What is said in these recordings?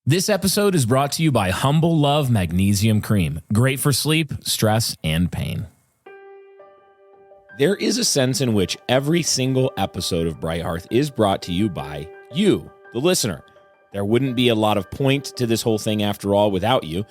This episode is brought to you by Humble Love Magnesium Cream. Great for sleep, stress, and pain. There is a sense in which every single episode of Bright Hearth is brought to you by you, the listener. There wouldn't be a lot of point to this whole thing after all without you.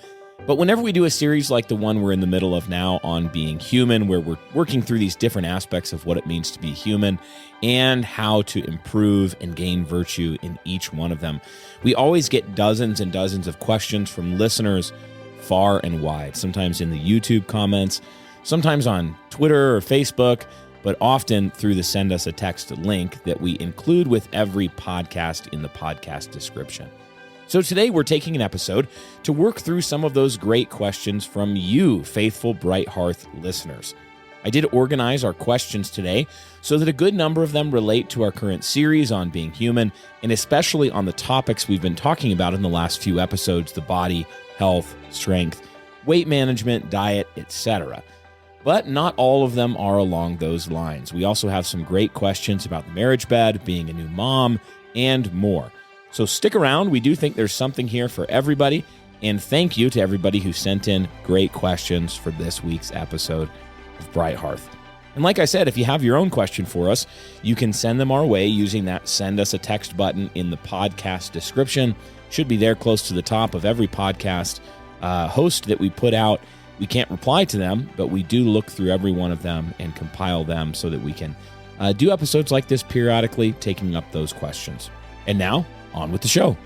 But whenever we do a series like the one we're in the middle of now on being human, where we're working through these different aspects of what it means to be human and how to improve and gain virtue in each one of them, we always get dozens and dozens of questions from listeners far and wide, sometimes in the YouTube comments, sometimes on Twitter or Facebook, but often through the send us a text link that we include with every podcast in the podcast description. So today we're taking an episode to work through some of those great questions from you, faithful Bright Hearth listeners. I did organize our questions today so that a good number of them relate to our current series on being human, and especially on the topics we've been talking about in the last few episodes: the body, health, strength, weight management, diet, etc. But not all of them are along those lines. We also have some great questions about the marriage bed, being a new mom, and more. So stick around. We do think there's something here for everybody. And thank you to everybody who sent in great questions for this week's episode of Bright Hearth. And like I said, if you have your own question for us, you can send them our way using that send us a text button in the podcast description. Should be there close to the top of every podcast host that we put out. We can't reply to them, but we do look through every one of them and compile them so that we can do episodes like this periodically, taking up those questions. And now, on with the show.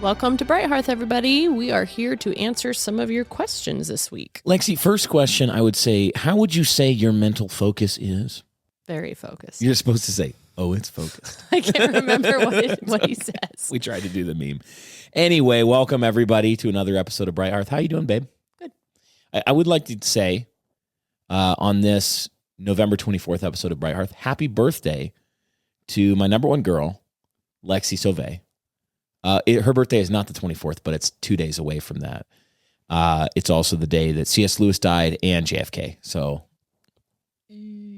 Welcome to Bright Hearth, everybody. We are here to answer some of your questions this week. Lexi, first question, I would say, how would you say your mental focus is? Very focused. You're supposed to say, oh, it's focused. I can't remember what he says. We tried to do the meme. Anyway, welcome everybody to another episode of Bright Hearth. How you doing, babe? Good. I would like to say on this November 24th episode of Bright Hearth, happy birthday to my number one girl, Lexy Sauvé. Her birthday is not the 24th, but it's 2 days away from that. It's also the day that C.S. Lewis died and JFK. So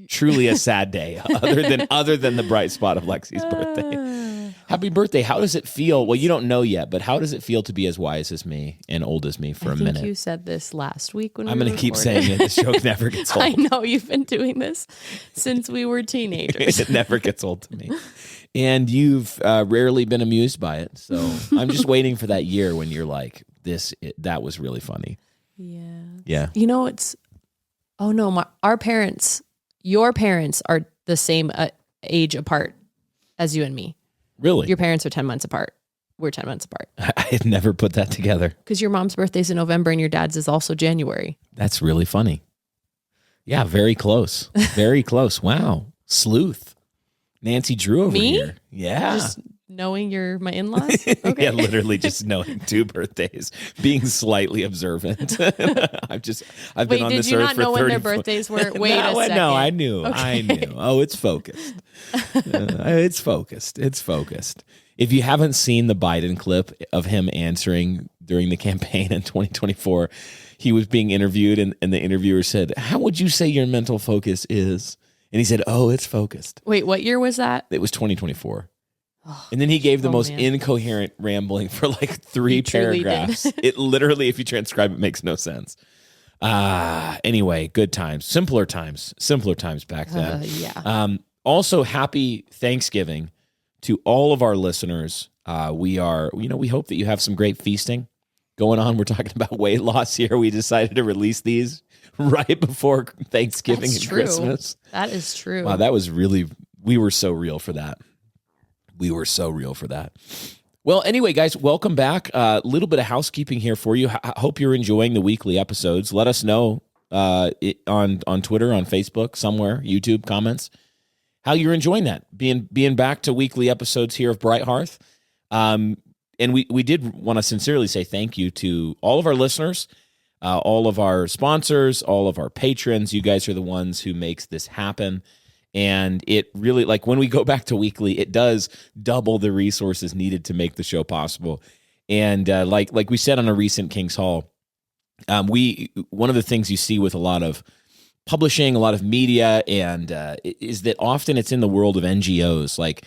truly a sad day, other than the bright spot of Lexy's birthday. Happy birthday. How does it feel? Well, you don't know yet, but how does it feel to be as wise as me and old as me for a minute? You said this last week when I'm going to keep saying it. This joke never gets old. I know you've been doing this since we were teenagers. It never gets old to me. And you've rarely been amused by it. So I'm just waiting for that year when you're like, that was really funny. Yeah. Yeah. You know, your parents are the same age apart as you and me. Really? Your parents are 10 months apart. We're 10 months apart. I had never put that together. Because your mom's birthday's in November and your dad's is also January. That's really funny. Yeah, very close. Very close. Wow. Sleuth. Nancy Drew over here. Yeah. Just knowing you're my in-laws? Okay. Yeah, literally just knowing two birthdays, being slightly observant. I've been on this earth for 30. Wait, did you not know when their birthdays were? Wait a second. No, I knew. Okay. I knew. Oh, it's focused. It's focused. It's focused. If you haven't seen the Biden clip of him answering during the campaign in 2024, he was being interviewed and the interviewer said, "How would you say your mental focus is?" And he said, "Oh, it's focused." Wait, what year was that? It was 2024. Oh, and then he gave the most incoherent rambling for like 3 paragraphs. It literally, if you transcribe it, makes no sense. Anyway, good times. Simpler times back then. Yeah. Also, happy Thanksgiving to all of our listeners. We hope that you have some great feasting going on. We're talking about weight loss here. We decided to release these right before Thanksgiving and Christmas. That is true. Wow, that was really, we were so real for that. Well, anyway, guys, welcome back. A little bit of housekeeping here for you. I hope you're enjoying the weekly episodes. Let us know on Twitter, on Facebook, somewhere, YouTube comments, how you're enjoying that, being back to weekly episodes here of Bright Hearth. And we did want to sincerely say thank you to all of our listeners, all of our sponsors, all of our patrons. You guys are the ones who makes this happen. And it really, like when we go back to weekly, it does double the resources needed to make the show possible. And like we said on a recent King's Hall, one of the things you see with a lot of publishing, a lot of media, and is that often it's in the world of NGOs, like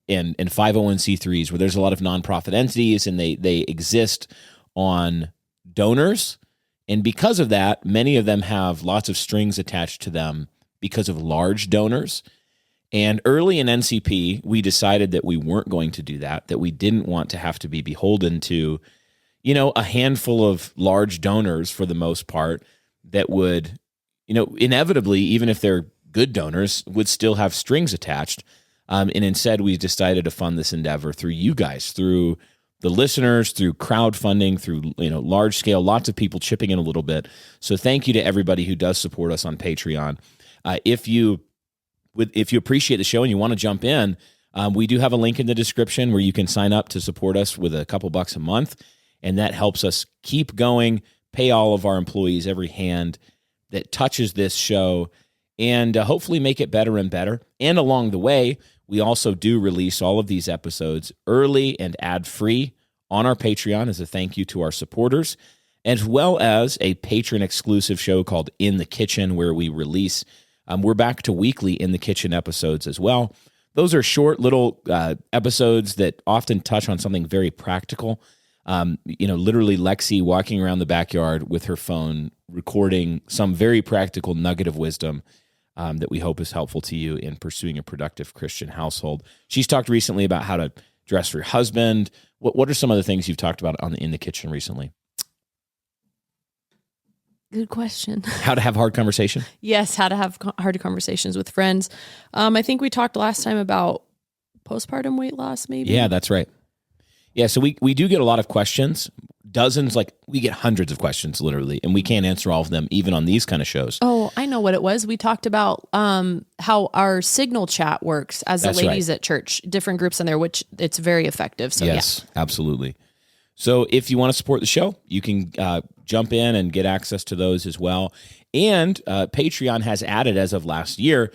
and 501c3s where there's a lot of nonprofit entities and they exist on donors. And because of that, many of them have lots of strings attached to them because of large donors. And early in NCP, we decided that we weren't going to do that we didn't want to have to be beholden to, a handful of large donors for the most part that would, inevitably, even if they're good donors, would still have strings attached. And instead, we decided to fund this endeavor through you guys, through the listeners, through crowdfunding, through large scale, lots of people chipping in a little bit. So thank you to everybody who does support us on Patreon. If you appreciate the show and you want to jump in, we do have a link in the description where you can sign up to support us with a couple bucks a month, and that helps us keep going, pay all of our employees every hand that touches this show, and hopefully make it better and better. And along the way, we also do release all of these episodes early and ad-free on our Patreon as a thank you to our supporters, as well as a patron-exclusive show called In the Kitchen, where we release, we're back to weekly In the Kitchen episodes as well. Those are short little episodes that often touch on something very practical. Literally Lexy walking around the backyard with her phone, recording some very practical nugget of wisdom that we hope is helpful to you in pursuing a productive Christian household. She's talked recently about how to dress for your husband. What are some of the things you've talked about In the Kitchen recently? Good question. How to have hard conversation? Yes, how to have hard conversations with friends. I think we talked last time about postpartum weight loss, maybe? Yeah, that's right. Yeah, so we do get a lot of questions, dozens, we get hundreds of questions literally, and we can't answer all of them even on these kind of shows. Oh, I know what it was. We talked about how our Signal chat works as the ladies at church, different groups in there, which it's very effective. So yes, absolutely. So if you want to support the show, you can jump in and get access to those as well. And Patreon has added, as of last year,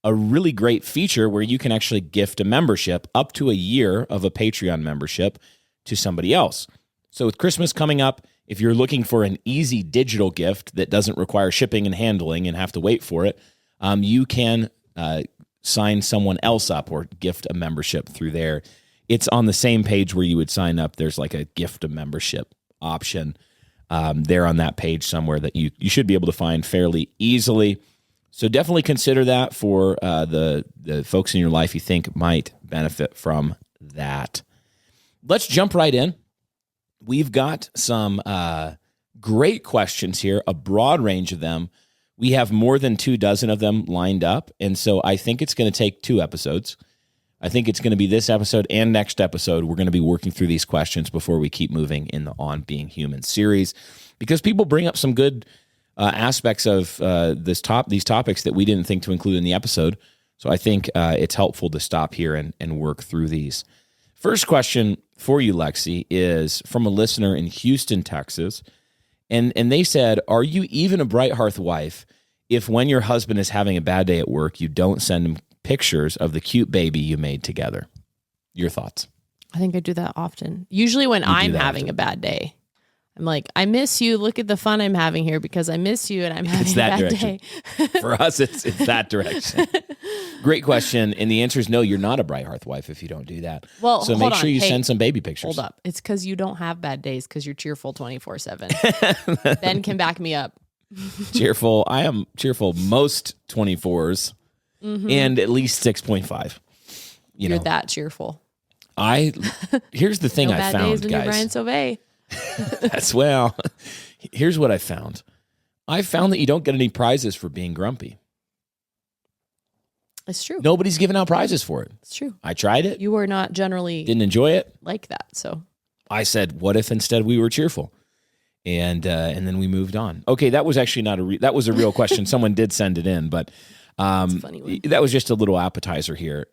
a really great feature where you can actually gift a membership up to a year of a Patreon membership to somebody else. So with Christmas coming up, if you're looking for an easy digital gift that doesn't require shipping and handling and have to wait for it, you can sign someone else up or gift a membership through there. It's on the same page where you would sign up. There's like a gift a membership option there on that page somewhere that you should be able to find fairly easily. So definitely consider that for the folks in your life you think might benefit from that. Let's jump right in. We've got some great questions here, a broad range of them. We have more than 24 of them lined up, and so I think it's going to take 2 episodes. I think it's going to be this episode and next episode. We're going to be working through these questions before we keep moving in the On Being Human series, because people bring up some good aspects of these topics that we didn't think to include in the episode. So I think it's helpful to stop here and work through these. First question for you, Lexy, is from a listener in Houston, Texas. And they said, are you even a Bright Hearth wife if when your husband is having a bad day at work, you don't send him pictures of the cute baby you made together? Your thoughts? I think I do that often. Usually when I'm having a bad day. I'm like, I miss you. Look at the fun I'm having here because I miss you and I'm having a bad day. For us, it's that direction. Great question. And the answer is no, you're not a Bright Hearth wife if you don't do that. Well, so make sure you send some baby pictures. Hold up. It's because you don't have bad days because you're cheerful 24/7. Ben can back me up. Cheerful. I am cheerful most 24s and at least 6.5. You're that cheerful. Here's the thing no I bad found, days when guys. You're Brian Sauvé. Here's what I found. I found that you don't get any prizes for being grumpy. It's true. Nobody's giving out prizes for it. It's true. I tried it. You were not generally didn't enjoy it like that. So I said, what if instead we were cheerful? And then we moved on. Okay, that was actually that was a real question. Someone did send it in, but that's a funny one. That was just a little appetizer here.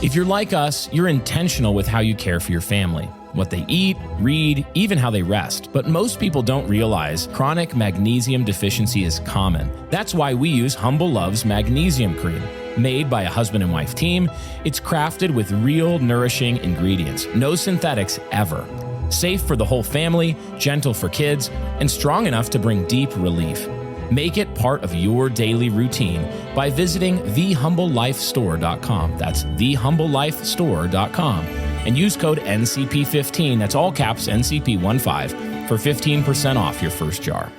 If you're like us, you're intentional with how you care for your family, what they eat, read, even how they rest. But most people don't realize chronic magnesium deficiency is common. That's why we use Humble Love's Magnesium Cream. Made by a husband and wife team, it's crafted with real, nourishing ingredients. No synthetics ever. Safe for the whole family, gentle for kids, and strong enough to bring deep relief. Make it part of your daily routine by visiting thehumblelifestore.com. That's thehumblelifestore.com. And use code NCP15, that's all caps NCP15, for 15% off your first jar.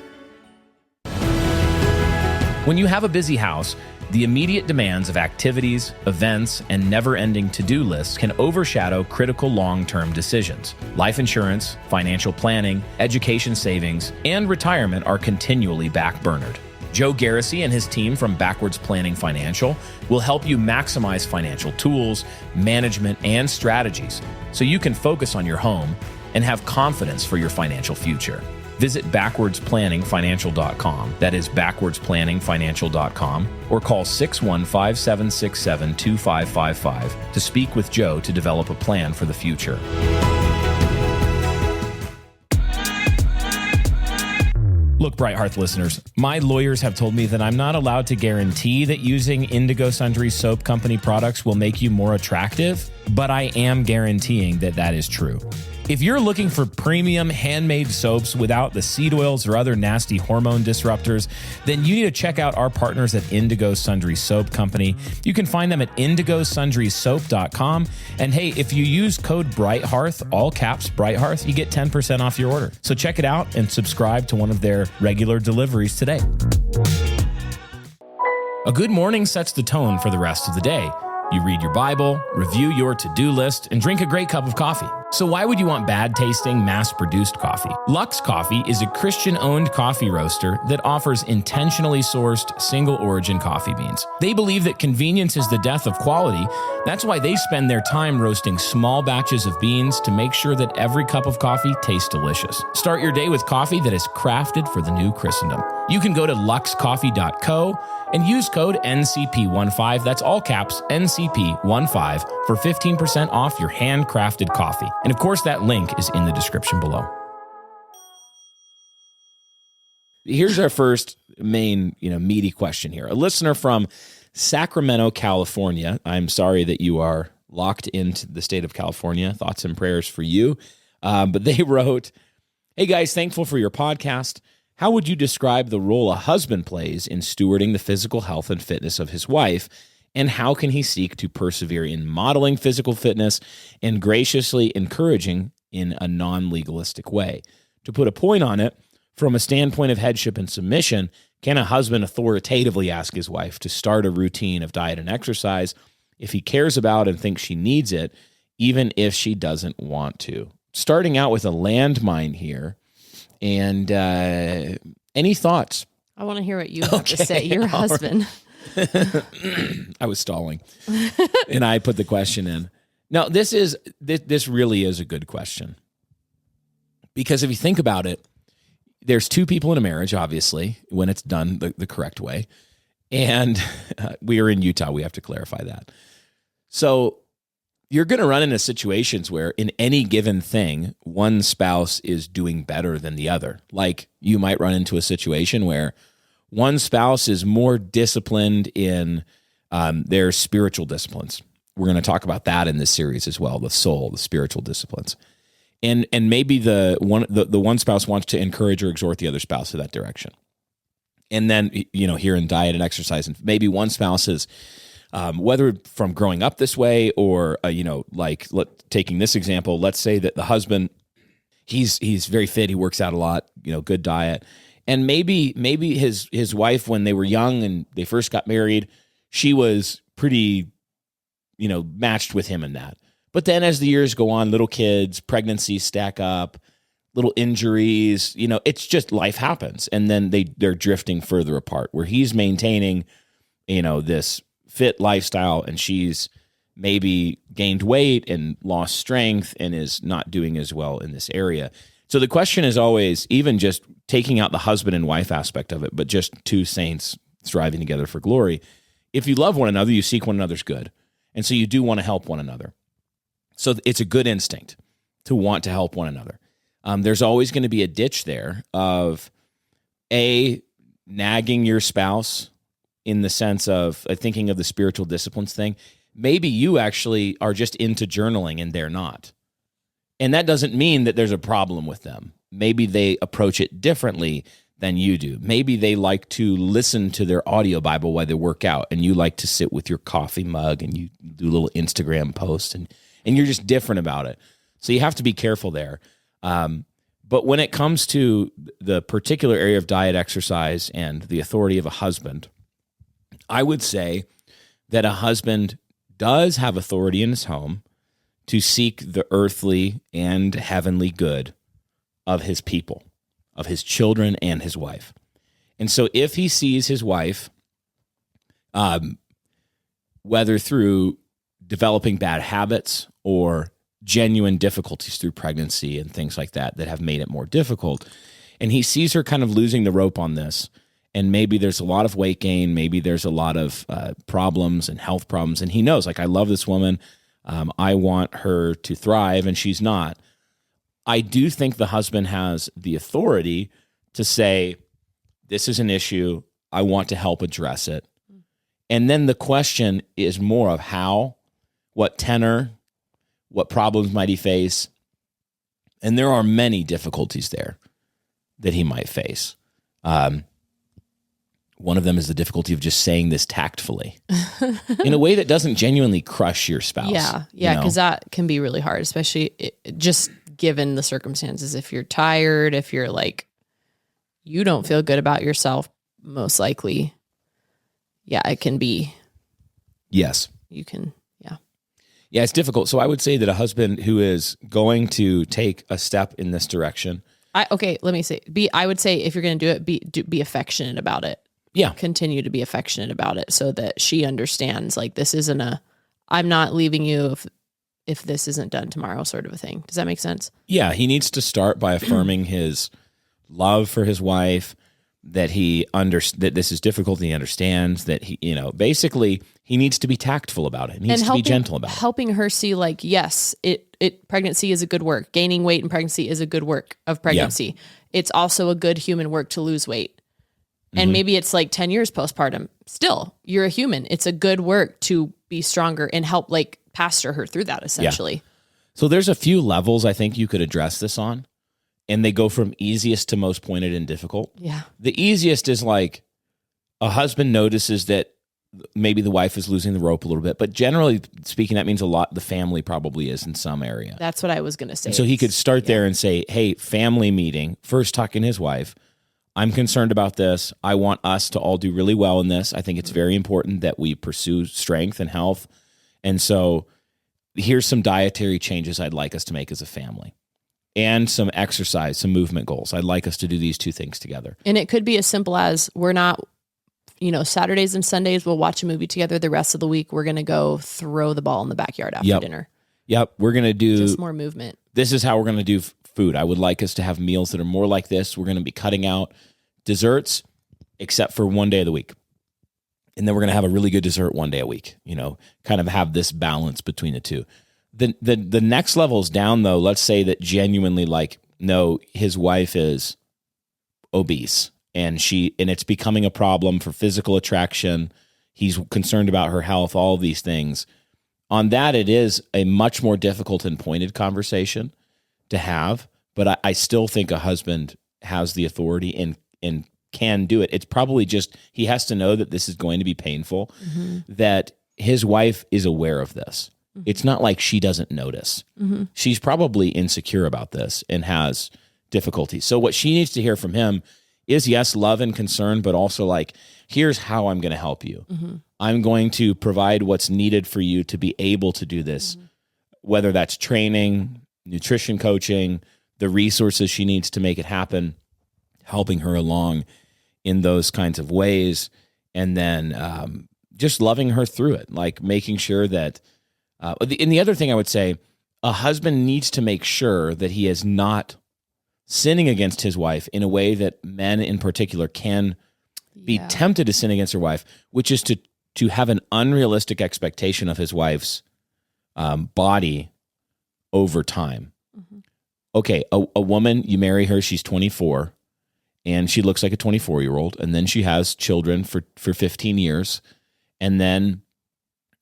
When you have a busy house, the immediate demands of activities, events, and never-ending to-do lists can overshadow critical long-term decisions. Life insurance, financial planning, education savings, and retirement are continually backburnered. Joe Garrissey and his team from Backwards Planning Financial will help you maximize financial tools, management, and strategies so you can focus on your home and have confidence for your financial future. Visit backwardspanningfinancial.com. That is backwardspanningfinancial.com, or call 615-767-2555 to speak with Joe to develop a plan for the future. Look, Bright Hearth listeners, my lawyers have told me that I'm not allowed to guarantee that using Indigo Sundry Soap Company products will make you more attractive, but I am guaranteeing that that is true. If you're looking for premium handmade soaps without the seed oils or other nasty hormone disruptors, then you need to check out our partners at Indigo Sundry Soap Company. You can find them at indigosundrysoap.com. And hey, if you use code Bright Hearth, all caps Bright Hearth, you get 10% off your order. So check it out and subscribe to one of their regular deliveries today. A good morning sets the tone for the rest of the day. You read your Bible, review your to-do list, and drink a great cup of coffee. So why would you want bad-tasting, mass-produced coffee? Lux Coffee is a Christian-owned coffee roaster that offers intentionally sourced, single-origin coffee beans. They believe that convenience is the death of quality. That's why they spend their time roasting small batches of beans to make sure that every cup of coffee tastes delicious. Start your day with coffee that is crafted for the new Christendom. You can go to luxcoffee.co and use code NCP15, that's all caps NCP15, for 15% off your handcrafted coffee. And of course, that link is in the description below. Here's our first main, meaty question here. A listener from Sacramento, California. I'm sorry that you are locked into the state of California. Thoughts and prayers for you. But they wrote, "Hey guys, thankful for your podcast. How would you describe the role a husband plays in stewarding the physical health and fitness of his wife? And how can he seek to persevere in modeling physical fitness and graciously encouraging in a non-legalistic way? To put a point on it, from a standpoint of headship and submission, can a husband authoritatively ask his wife to start a routine of diet and exercise if he cares about and thinks she needs it, even if she doesn't want to?" Starting out with a landmine here. And any thoughts? I want to hear what you have to say. Your husband. I was stalling, and I put the question in. Now, this really is a good question, because if you think about it, there's two people in a marriage, obviously, when it's done the correct way, and we are in Utah. We have to clarify that. So you're going to run into situations where in any given thing, one spouse is doing better than the other. Like you might run into a situation where one spouse is more disciplined in their spiritual disciplines. We're going to talk about that in this series as well, the soul, the spiritual disciplines. And maybe the one spouse wants to encourage or exhort the other spouse to that direction. And then, here in diet and exercise, and maybe one spouse is, whether from growing up this way or, taking this example, let's say that the husband, he's very fit, he works out a lot, good diet. And maybe his wife, when they were young and they first got married, she was pretty, matched with him in that. But then as the years go on, little kids, pregnancies stack up, little injuries, it's just life happens. And then they're drifting further apart, where he's maintaining, this fit lifestyle, and she's maybe gained weight and lost strength and is not doing as well in this area. So the question is always, even just taking out the husband and wife aspect of it, but just two saints striving together for glory. If you love one another, you seek one another's good. And so you do want to help one another. So it's a good instinct to want to help one another. There's always going to be a ditch there of nagging your spouse in the sense of thinking of the spiritual disciplines thing. Maybe you actually are just into journaling and they're not. And that doesn't mean that there's a problem with them. Maybe they approach it differently than you do. Maybe they like to listen to their audio Bible while they work out, and you like to sit with your coffee mug and you do little Instagram posts, and you're just different about it. So you have to be careful there. But when it comes to the particular area of diet, exercise, and the authority of a husband, I would say that a husband does have authority in his home to seek the earthly and heavenly good of his people, of his children and his wife. And so if he sees his wife, whether through developing bad habits or genuine difficulties through pregnancy and things like that have made it more difficult, and he sees her kind of losing the rope on this, and maybe there's a lot of weight gain, maybe there's a lot of problems and health problems, and he knows, like, I love this woman, I want her to thrive, and she's not. I do think the husband has the authority to say, this is an issue, I want to help address it. And then the question is more of how, what tenor, what problems might he face? And there are many difficulties there that he might face. One of them is the difficulty of just saying this tactfully in a way that doesn't genuinely crush your spouse. Yeah, because that can be really hard, especially just given the circumstances. If you're tired, if you're like, you don't feel good about yourself, most likely, it can be. Yes. You can, Yeah, it's difficult. So I would say that a husband who is going to take a step in this direction. I would say if you're going to do it, be affectionate about it. Yeah. Continue to be affectionate about it so that she understands, like, this isn't I'm not leaving you if this isn't done tomorrow sort of a thing. Does that make sense? Yeah. He needs to start by affirming his love for his wife, that that this is difficult and he understands that basically he needs to be tactful about it. He needs to be gentle about it. Helping her see, like, yes, pregnancy is a good work. Gaining weight in pregnancy is a good work of pregnancy. Yeah. It's also a good human work to lose weight. And maybe it's like 10 years postpartum. Still, you're a human. It's a good work to be stronger and help, like, pastor her through that, essentially. Yeah. So there's a few levels I think you could address this on, and they go from easiest to most pointed and difficult. Yeah. The easiest is, like, a husband notices that maybe the wife is losing the rope a little bit, but generally speaking, that means a lot. The family probably is in some area. That's what I was going to say. And so he could start there and say, hey, family meeting, first talking to his wife. I'm concerned about this. I want us to all do really well in this. I think it's very important that we pursue strength and health. And so here's some dietary changes I'd like us to make as a family, and some exercise, some movement goals. I'd like us to do these two things together. And it could be as simple as, we're not, Saturdays and Sundays, we'll watch a movie together. The rest of the week, we're going to go throw the ball in the backyard after dinner. Yep. We're going to do just more movement. This is how we're going to do food. I would like us to have meals that are more like this. We're going to be cutting out desserts except for one day of the week. And then we're going to have a really good dessert one day a week, kind of have this balance between the two. The next level is down, though. Let's say that genuinely, like, no, his wife is obese and it's becoming a problem for physical attraction. He's concerned about her health, all of these things. On that, it is a much more difficult and pointed conversation to have, but I still think a husband has the authority and can do it. It's probably just, he has to know that this is going to be painful, that his wife is aware of this. It's not like she doesn't notice. She's probably insecure about this and has difficulties. So what she needs to hear from him is, yes, love and concern, but also, like, here's how I'm going to help you. I'm going to provide what's needed for you to be able to do this, whether that's training, nutrition coaching, the resources she needs to make it happen, helping her along in those kinds of ways, and then just loving her through it, like making sure that, and the other thing I would say, a husband needs to make sure that he is not sinning against his wife in a way that men in particular can be tempted to sin against their wife, which is to have an unrealistic expectation of his wife's body over time. Okay, a woman, you marry her, she's 24, and she looks like a 24-year-old, and then she has children for 15 years, and then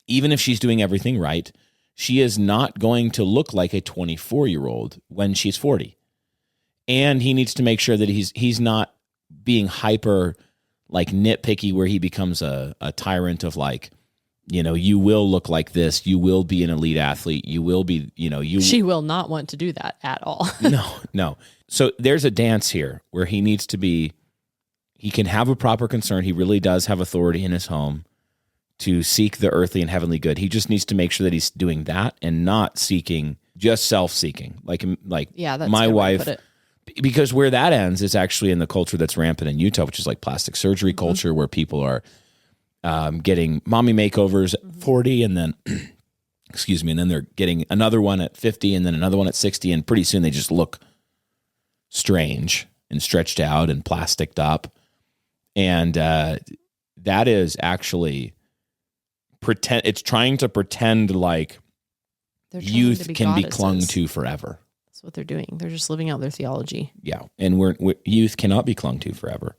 even if she's doing everything right, she is not going to look like a 24-year-old when she's 40. And he needs to make sure that he's not being hyper like nitpicky where he becomes a tyrant of like, you will look like this. You will be an elite athlete. You will be, She will not want to do that at all. No. So there's a dance here where he can have a proper concern. He really does have authority in his home to seek the earthly and heavenly good. He just needs to make sure that he's doing that and not seeking, just self-seeking. Like that's my wife, put it. Because where that ends is actually in the culture that's rampant in Utah, which is like plastic surgery culture, where people are getting mommy makeovers at 40 and then, and then they're getting another one at 50 and then another one at 60. And pretty soon they just look strange and stretched out and plasticed up. And that is actually it's trying to pretend like youth can be clung to forever. That's what they're doing. They're just living out their theology. Yeah. And youth cannot be clung to forever.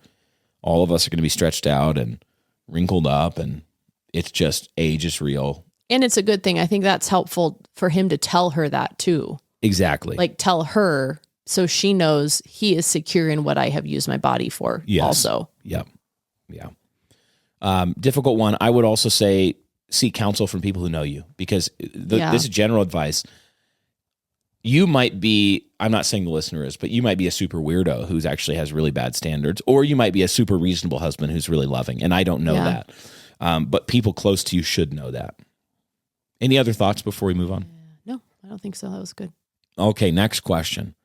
All of us are going to be stretched out and wrinkled up, and it's just age is real. And it's a good thing. I think that's helpful for him to tell her that too. Exactly. Like tell her so she knows he is secure in what I have used my body for also. Yep. Yeah. Difficult one. I would also say seek counsel from people who know you, because this is general advice. You might be, I'm not saying the listener is, but you might be a super weirdo who's actually has really bad standards, or you might be a super reasonable husband who's really loving. And I don't know that. But people close to you should know that. Any other thoughts before we move on? No, I don't think so. That was good. Okay, next question.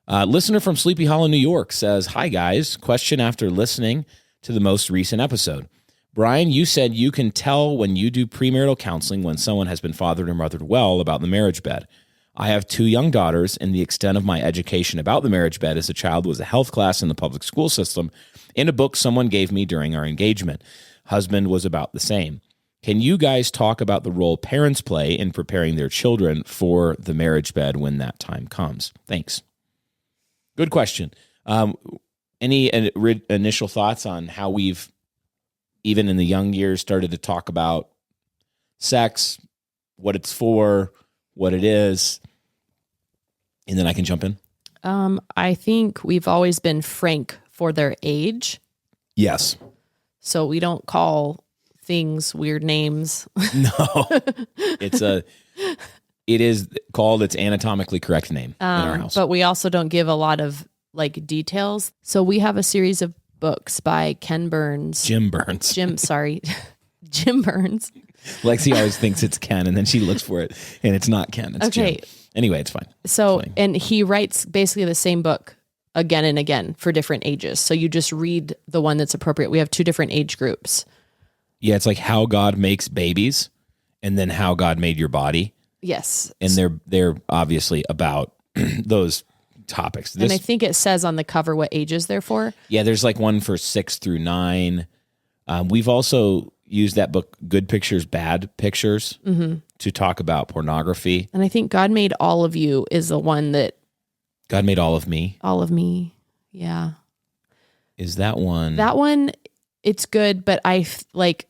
Listener from Sleepy Hollow, New York says, "Hi guys, question after listening to the most recent episode. Brian, you said you can tell when you do premarital counseling when someone has been fathered or mothered well about the marriage bed. I have 2 young daughters, and the extent of my education about the marriage bed as a child was a health class in the public school system and a book someone gave me during our engagement. Husband was about the same. Can you guys talk about the role parents play in preparing their children for the marriage bed when that time comes? Thanks." Good question. Any initial thoughts on how we've, even in the young years, started to talk about sex, what it's for, what it is? And then I can jump in. I think we've always been frank for their age. Yes. So we don't call things weird names. No. It is called its anatomically correct name in our house. But we also don't give a lot of like details. So we have a series of books by Jim Burns. Jim Burns. Lexi always thinks it's Ken, and then she looks for it, and it's not Ken. It's Jim. Anyway, it's fine. So, and he writes basically the same book again and again for different ages. So you just read the one that's appropriate. We have 2 different age groups. Yeah, it's like how God makes babies, and then how God made your body. Yes. And they're obviously about those topics. And I think it says on the cover what ages they're for. Yeah, there's like one for 6 through 9. We've also used that book, Good Pictures, Bad Pictures, to talk about pornography. And I think God Made All of You is the one that... God Made All of Me? All of Me, yeah. Is that one... That one, it's good, but I think...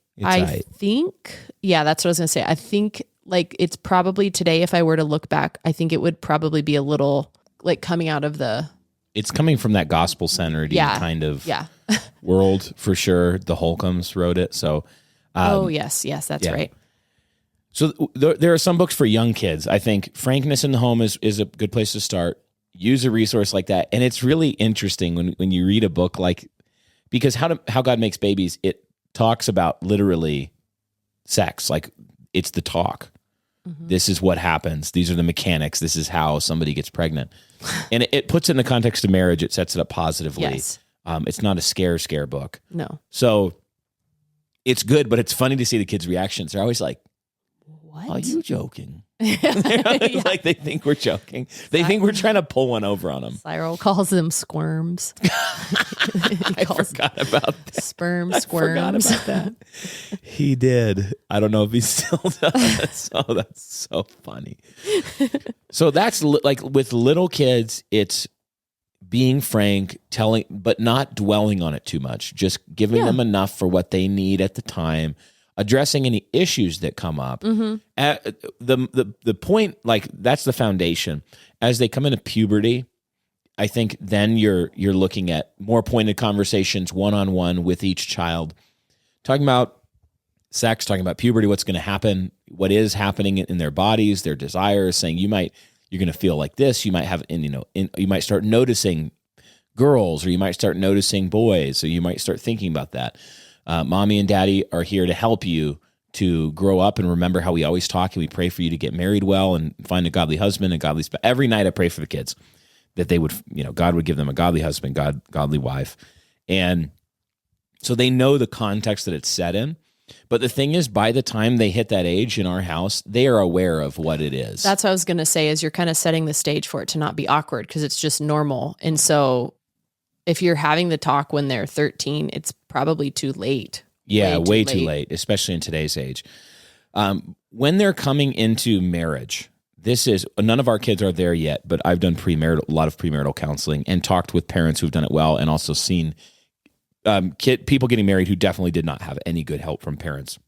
Yeah, that's what I was going to say. I think like it's probably today, if I were to look back, I think it would probably be a little like coming out of the... It's coming from that gospel-centered kind of world, for sure. The Holcombs wrote it, so... yes, that's right. So there are some books for young kids. I think Frankness in the Home is a good place to start. Use a resource like that. And it's really interesting when you read a book like... Because How God Makes Babies, it talks about literally sex. Like, it's the talk. This is what happens. These are the mechanics. This is how somebody gets pregnant. And it puts it in the context of marriage. It sets it up positively. Yes. It's not a scare book. No. So it's good, but it's funny to see the kids' reactions. They're always like, "What? Are you joking?" Like they think we're joking. They think we're trying to pull one over on them. Cyril calls them squirms. I forgot about that. Sperm I squirms. forgot about that. He did. I don't know if he still does. Oh, that's so funny. So that's like with little kids, it's being frank, telling, but not dwelling on it too much. Just giving them enough for what they need at the time. Addressing any issues that come up. The point, like, that's the foundation. As they come into puberty, I think then you're looking at more pointed conversations one-on-one with each child, talking about sex, talking about puberty, what's going to happen, what is happening in their bodies, their desires, saying you're going to feel like this. You might have, you might start noticing girls, or you might start noticing boys, or you might start thinking about that. Mommy and daddy are here to help you to grow up and remember how we always talk, and we pray for you to get married well and find a godly husband and godly spouse. Every night I pray for the kids that they would, God would give them a godly husband, godly wife. And so they know the context that it's set in. But the thing is, by the time they hit that age in our house, they are aware of what it is. That's what I was going to say, is you're kind of setting the stage for it to not be awkward, because it's just normal. And so if you're having the talk when they're 13, it's probably too late. Yeah, way too late, especially in today's age. When they're coming into marriage, none of our kids are there yet, but I've done a lot of premarital counseling and talked with parents who've done it well, and also seen people getting married who definitely did not have any good help from parents.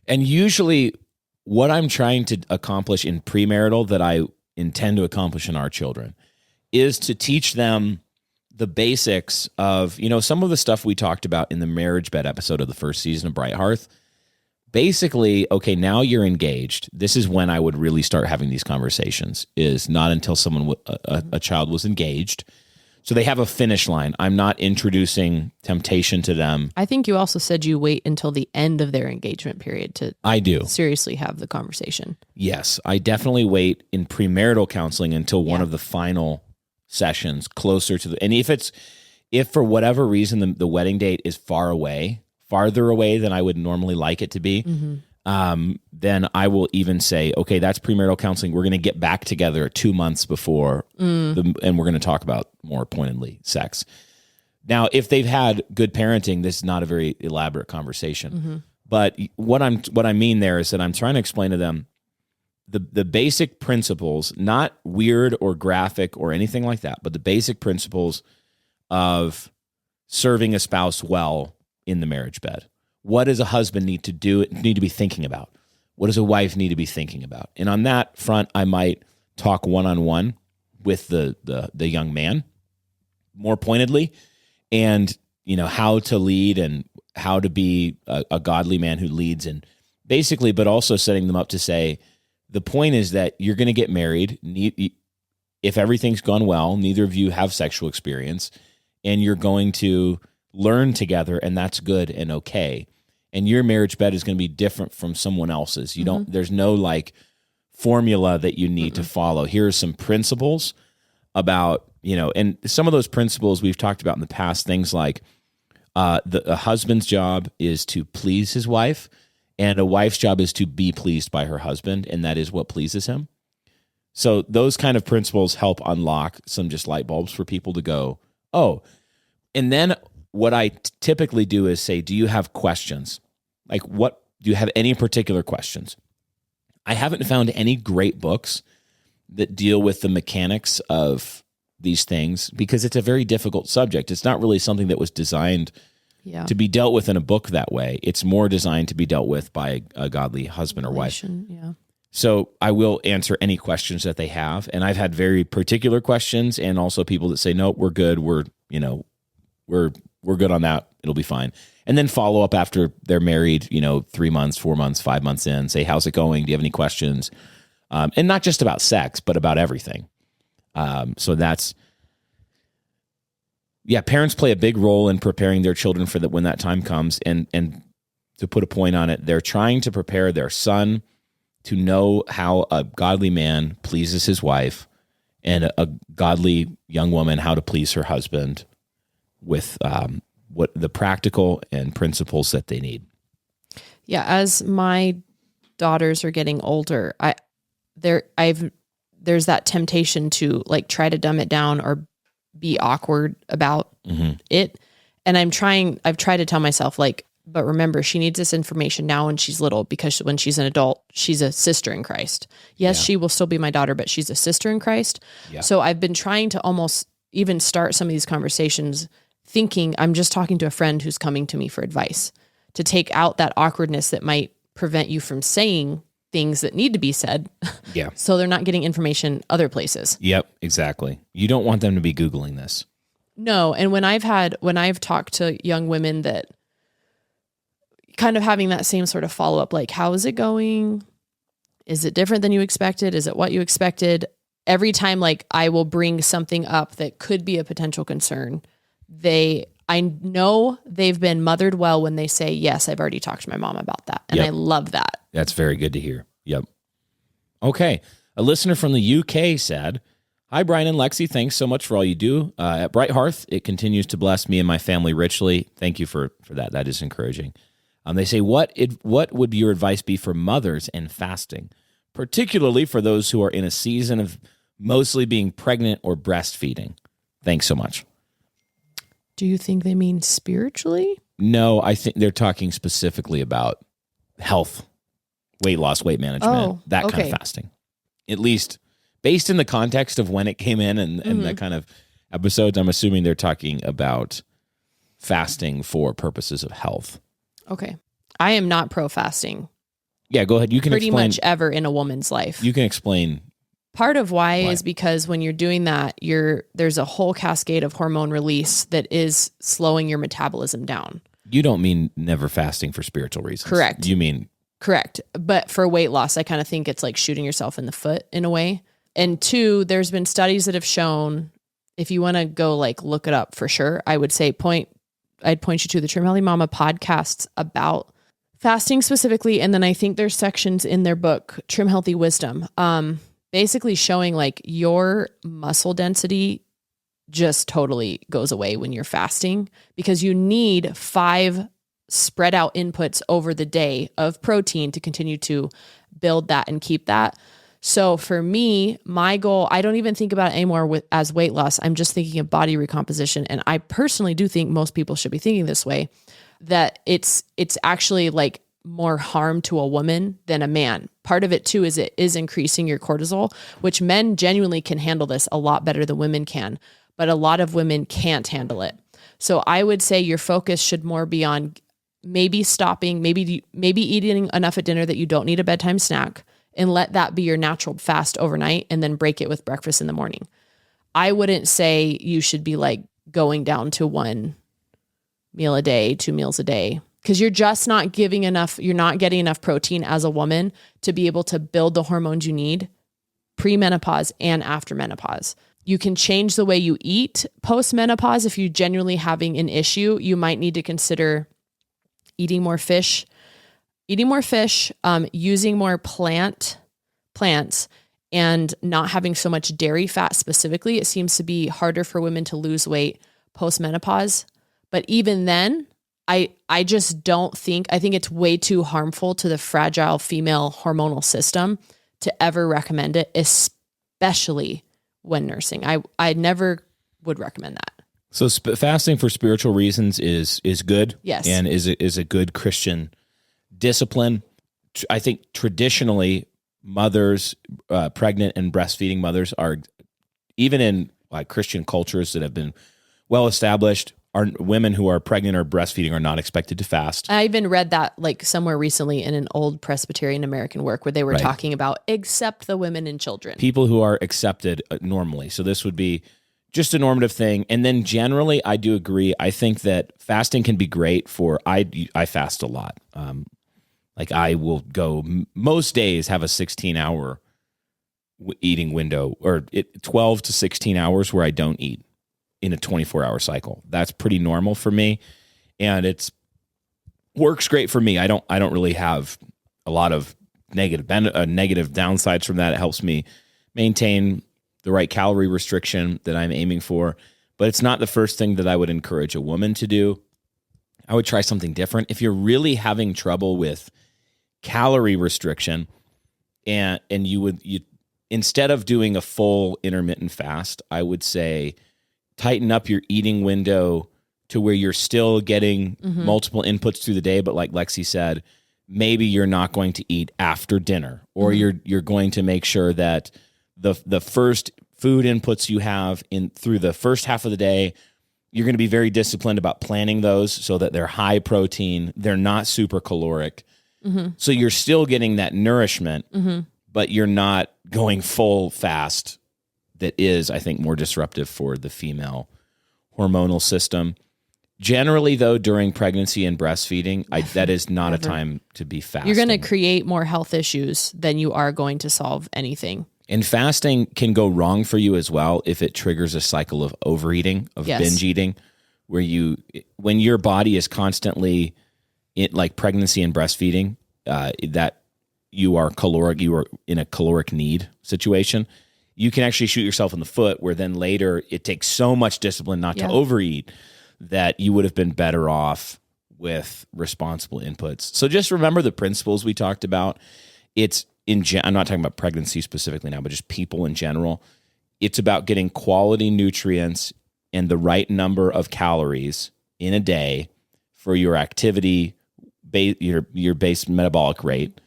And usually what I'm trying to accomplish in premarital that I intend to accomplish in our children is to teach them the basics of, some of the stuff we talked about in the marriage bed episode of the first season of Bright Hearth. Basically, okay, now you're engaged. This is when I would really start having these conversations, is not until a child was engaged. So they have a finish line. I'm not introducing temptation to them. I think you also said you wait until the end of their engagement period to seriously have the conversation. Yes, I definitely wait in premarital counseling until one of the final sessions closer to and if for whatever reason the wedding date is farther away than I would normally like it to be, then I will even say, okay, that's premarital counseling. We're going to get back together 2 months before, and we're going to talk about more pointedly sex. Now, if they've had good parenting, this is not a very elaborate conversation. But what I mean there is that I'm trying to explain to them the basic principles, not weird or graphic or anything like that, but the basic principles of serving a spouse well in the marriage bed. What does a husband need to be thinking about? What does a wife need to be thinking about? And on that front, I might talk one-on-one with the young man more pointedly, and how to lead and how to be a godly man who leads, and basically, but also setting them up to say, the point is that you're going to get married. If everything's gone well, neither of you have sexual experience, and you're going to learn together, and that's good and okay. And your marriage bed is going to be different from someone else's. There's no formula that you need to follow. Here are some principles about, and some of those principles we've talked about in the past, things like a husband's job is to please his wife, and a wife's job is to be pleased by her husband, and that is what pleases him. So those kind of principles help unlock some just light bulbs for people to go, oh. And then what I typically do is say, do you have questions? Do you have any particular questions? I haven't found any great books that deal with the mechanics of these things, because it's a very difficult subject. It's not really something that was designed to be dealt with in a book that way. It's more designed to be dealt with by a godly husband or wife. Yeah. So I will answer any questions that they have. And I've had very particular questions, and also people that say, no, we're good. We're good on that. It'll be fine. And then follow up after they're married, 3 months, 4 months, 5 months in, say, how's it going? Do you have any questions? And not just about sex, but about everything. So that's, parents play a big role in preparing their children for that when that time comes. And to put a point on it, they're trying to prepare their son to know how a godly man pleases his wife, and a godly young woman how to please her husband with what the practical and principles that they need. Yeah, as my daughters are getting older, there's that temptation to try to dumb it down or be awkward about it. And I've tried to tell myself but remember, she needs this information now when she's little, because when she's an adult, she's a sister in Christ. Yes, she will still be my daughter, but she's a sister in Christ. Yeah. So I've been trying to almost even start some of these conversations thinking I'm just talking to a friend who's coming to me for advice, to take out that awkwardness that might prevent you from saying things that need to be said. Yeah. So they're not getting information other places. Yep, exactly. You don't want them to be Googling this. No. And when I've talked to young women that kind of having that same sort of follow-up, like, how is it going? Is it different than you expected? Is it what you expected? Every time, like, I will bring something up that could be a potential concern, I know they've been mothered well when they say, yes, I've already talked to my mom about that. And I love that. That's very good to hear. Yep. Okay. A listener from the UK said, hi, Brian and Lexy. Thanks so much for all you do. At Bright Hearth, it continues to bless me and my family richly. Thank you for that. That is encouraging. They say, what would your advice be for mothers and fasting, particularly for those who are in a season of mostly being pregnant or breastfeeding? Thanks so much. Do you think they mean spiritually? No, I think they're talking specifically about health, weight loss, weight management, that kind of fasting. At least based in the context of when it came in and that kind of episodes, I'm assuming they're talking about fasting for purposes of health. Okay. I am not pro-fasting. Yeah, go ahead. You can pretty explain. Much ever in a woman's life. You can explain. Part of why is because when you're doing that, there's a whole cascade of hormone release that is slowing your metabolism down. You don't mean never fasting for spiritual reasons. Correct. You mean... Correct. But for weight loss, I kind of think it's like shooting yourself in the foot in a way. And two, there's been studies that have shown, if you want to go like look it up for sure, I would say I'd point you to the Trim Healthy Mama podcasts about fasting specifically. And then I think there's sections in their book, Trim Healthy Wisdom, basically showing like your muscle density just totally goes away when you're fasting because you need 5 spread out inputs over the day of protein to continue to build that and keep that. So for me, my goal, I don't even think about it anymore as weight loss. I'm just thinking of body recomposition. And I personally do think most people should be thinking this way, that it's actually like more harm to a woman than a man. Part of it too is it is increasing your cortisol, which men genuinely can handle this a lot better than women can, but a lot of women can't handle it. So I would say your focus should more be on maybe stopping, maybe eating enough at dinner that you don't need a bedtime snack, and let that be your natural fast overnight and then break it with breakfast in the morning. I wouldn't say you should be like going down to 1 meal a day, 2 meals a day, because you're just not giving enough, you're not getting enough protein as a woman to be able to build the hormones you need pre-menopause and after menopause. You can change the way you eat post-menopause. If you're genuinely having an issue, you might need to consider eating more fish, using more plants, and not having so much dairy fat specifically. It seems to be harder for women to lose weight post-menopause. But even then, I just don't think, I think it's way too harmful to the fragile female hormonal system to ever recommend it, especially when nursing. I never would recommend that. So fasting for spiritual reasons is good. Yes. And is a good Christian discipline. I think traditionally mothers, pregnant and breastfeeding mothers are, even in like Christian cultures that have been well established, are women who are pregnant or breastfeeding are not expected to fast. I even read that like somewhere recently in an old Presbyterian American work where they were talking about except the women and children. People who are accepted normally. So this would be just a normative thing. And then generally, I do agree. I think that fasting can be great for, I fast a lot. Like I will go most days have a 16-hour eating window, or 12 to 16 hours where I don't eat in a 24-hour cycle. That's pretty normal for me, and it's works great for me. I don't really have a lot of negative downsides from that. It helps me maintain the right calorie restriction that I'm aiming for, but it's not the first thing that I would encourage a woman to do. I would try something different. If you're really having trouble with calorie restriction, and you instead of doing a full intermittent fast, I would say tighten up your eating window to where you're still getting multiple inputs through the day, but like Lexy said, maybe you're not going to eat after dinner, or you're going to make sure that the first food inputs you have through the first half of the day, you're going to be very disciplined about planning those so that they're high protein, they're not super caloric, So you're still getting that nourishment, but you're not going full fast. That is, I think, more disruptive for the female hormonal system. Generally, though, during pregnancy and breastfeeding, that is not a time to be fasting. You're going to create more health issues than you are going to solve anything. And fasting can go wrong for you as well if it triggers a cycle of overeating, of binge eating, where when your body is constantly like pregnancy and breastfeeding, that you are in a caloric need situation, you can actually shoot yourself in the foot, where then later it takes so much discipline not to overeat that you would have been better off with responsible inputs. So just remember the principles we talked about. I'm not talking about pregnancy specifically now, but just people in general. It's about getting quality nutrients and the right number of calories in a day for your activity, your base metabolic rate,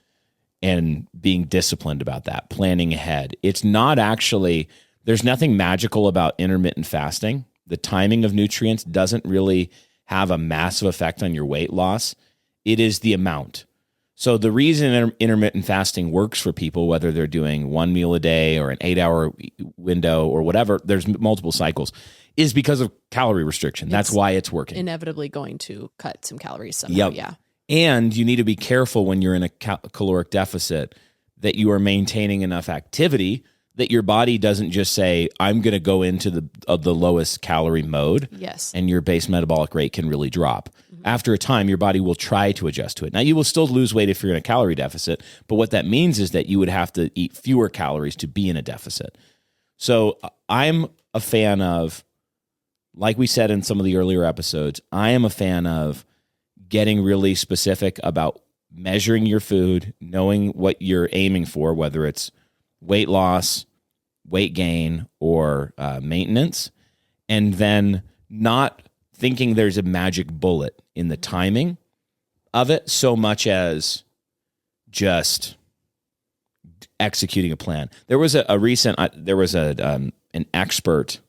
and being disciplined about that, planning ahead. It's not actually, there's nothing magical about intermittent fasting. The timing of nutrients doesn't really have a massive effect on your weight loss. It is the amount. So the reason intermittent fasting works for people, whether they're doing one meal a day or an 8-hour window or whatever, there's multiple cycles, is because of calorie restriction. That's why it's working. Inevitably going to cut some calories somehow. Yeah. And you need to be careful when you're in a caloric deficit that you are maintaining enough activity that your body doesn't just say, I'm going to go into the lowest calorie mode. Yes. And your base metabolic rate can really drop. After a time, your body will try to adjust to it. Now, you will still lose weight if you're in a calorie deficit, but what that means is that you would have to eat fewer calories to be in a deficit. So I'm a fan of, like we said in some of the earlier episodes, I am a fan of getting really specific about measuring your food, knowing what you're aiming for, whether it's weight loss, weight gain, or maintenance, and then not thinking there's a magic bullet in the timing of it so much as just executing a plan. There was an expert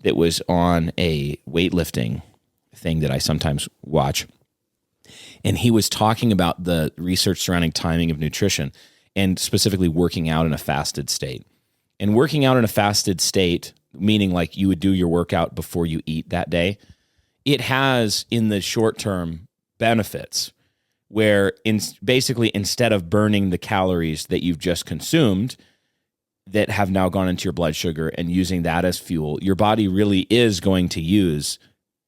that was on a weightlifting thing that I sometimes watch, and he was talking about the research surrounding timing of nutrition and specifically working out in a fasted state. And working out in a fasted state, meaning like you would do your workout before you eat that day, it has in the short term benefits where basically instead of burning the calories that you've just consumed that have now gone into your blood sugar and using that as fuel, your body really is going to use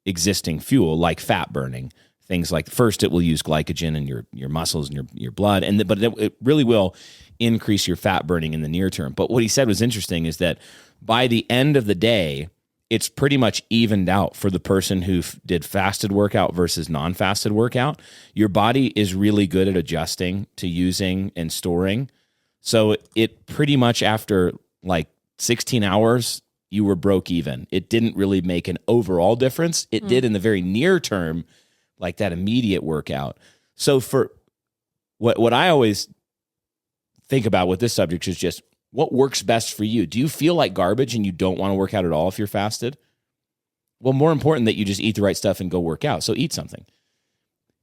existing fuel like fat burning. Things like, first it will use glycogen in your muscles and your blood, but it really will increase your fat burning in the near term. But what he said was interesting is that by the end of the day, it's pretty much evened out for the person who did fasted workout versus non-fasted workout. Your body is really good at adjusting to using and storing. So it pretty much after like 16 hours, you were broke even. It didn't really make an overall difference. It did in the very near term, like that immediate workout. So for what I always think about with this subject is just what works best for you. Do you feel like garbage and you don't want to work out at all if you're fasted? Well, more important that you just eat the right stuff and go work out. So eat something.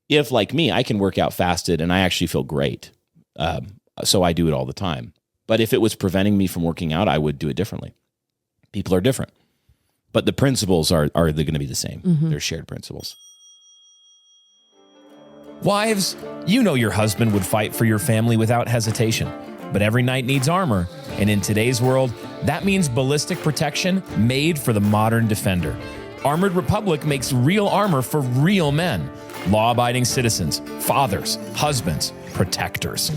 If like me, I can work out fasted and I actually feel great. So I do it all the time. But if it was preventing me from working out, I would do it differently. People are different. But the principles are going to be the same. They're shared principles. Wives, you know your husband would fight for your family without hesitation. But every knight needs armor, and in today's world, that means ballistic protection made for the modern defender. Armored Republic makes real armor for real men, law-abiding citizens, fathers, husbands, protectors.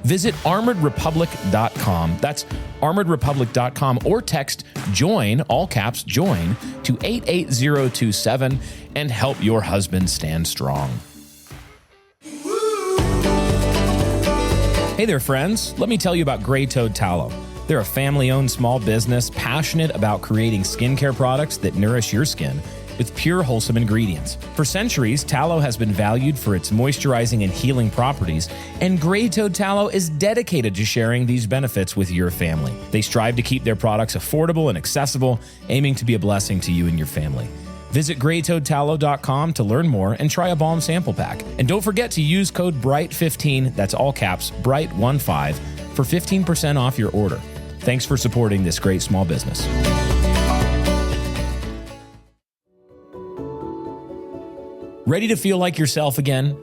Visit armoredrepublic.com. That's armoredrepublic.com, or text JOIN, all caps JOIN, to 88027 and help your husband stand strong. Hey there, friends. Let me tell you about Gray Toad Tallow. They're a family-owned small business passionate about creating skincare products that nourish your skin with pure, wholesome ingredients. For centuries, tallow has been valued for its moisturizing and healing properties, and Gray Toad Tallow is dedicated to sharing these benefits with your family. They strive to keep their products affordable and accessible, aiming to be a blessing to you and your family. Visit greytoadtallow.com to learn more and try a balm sample pack. And don't forget to use code BRIGHT15, that's all caps, BRIGHT15, for 15% off your order. Thanks for supporting this great small business. Ready to feel like yourself again?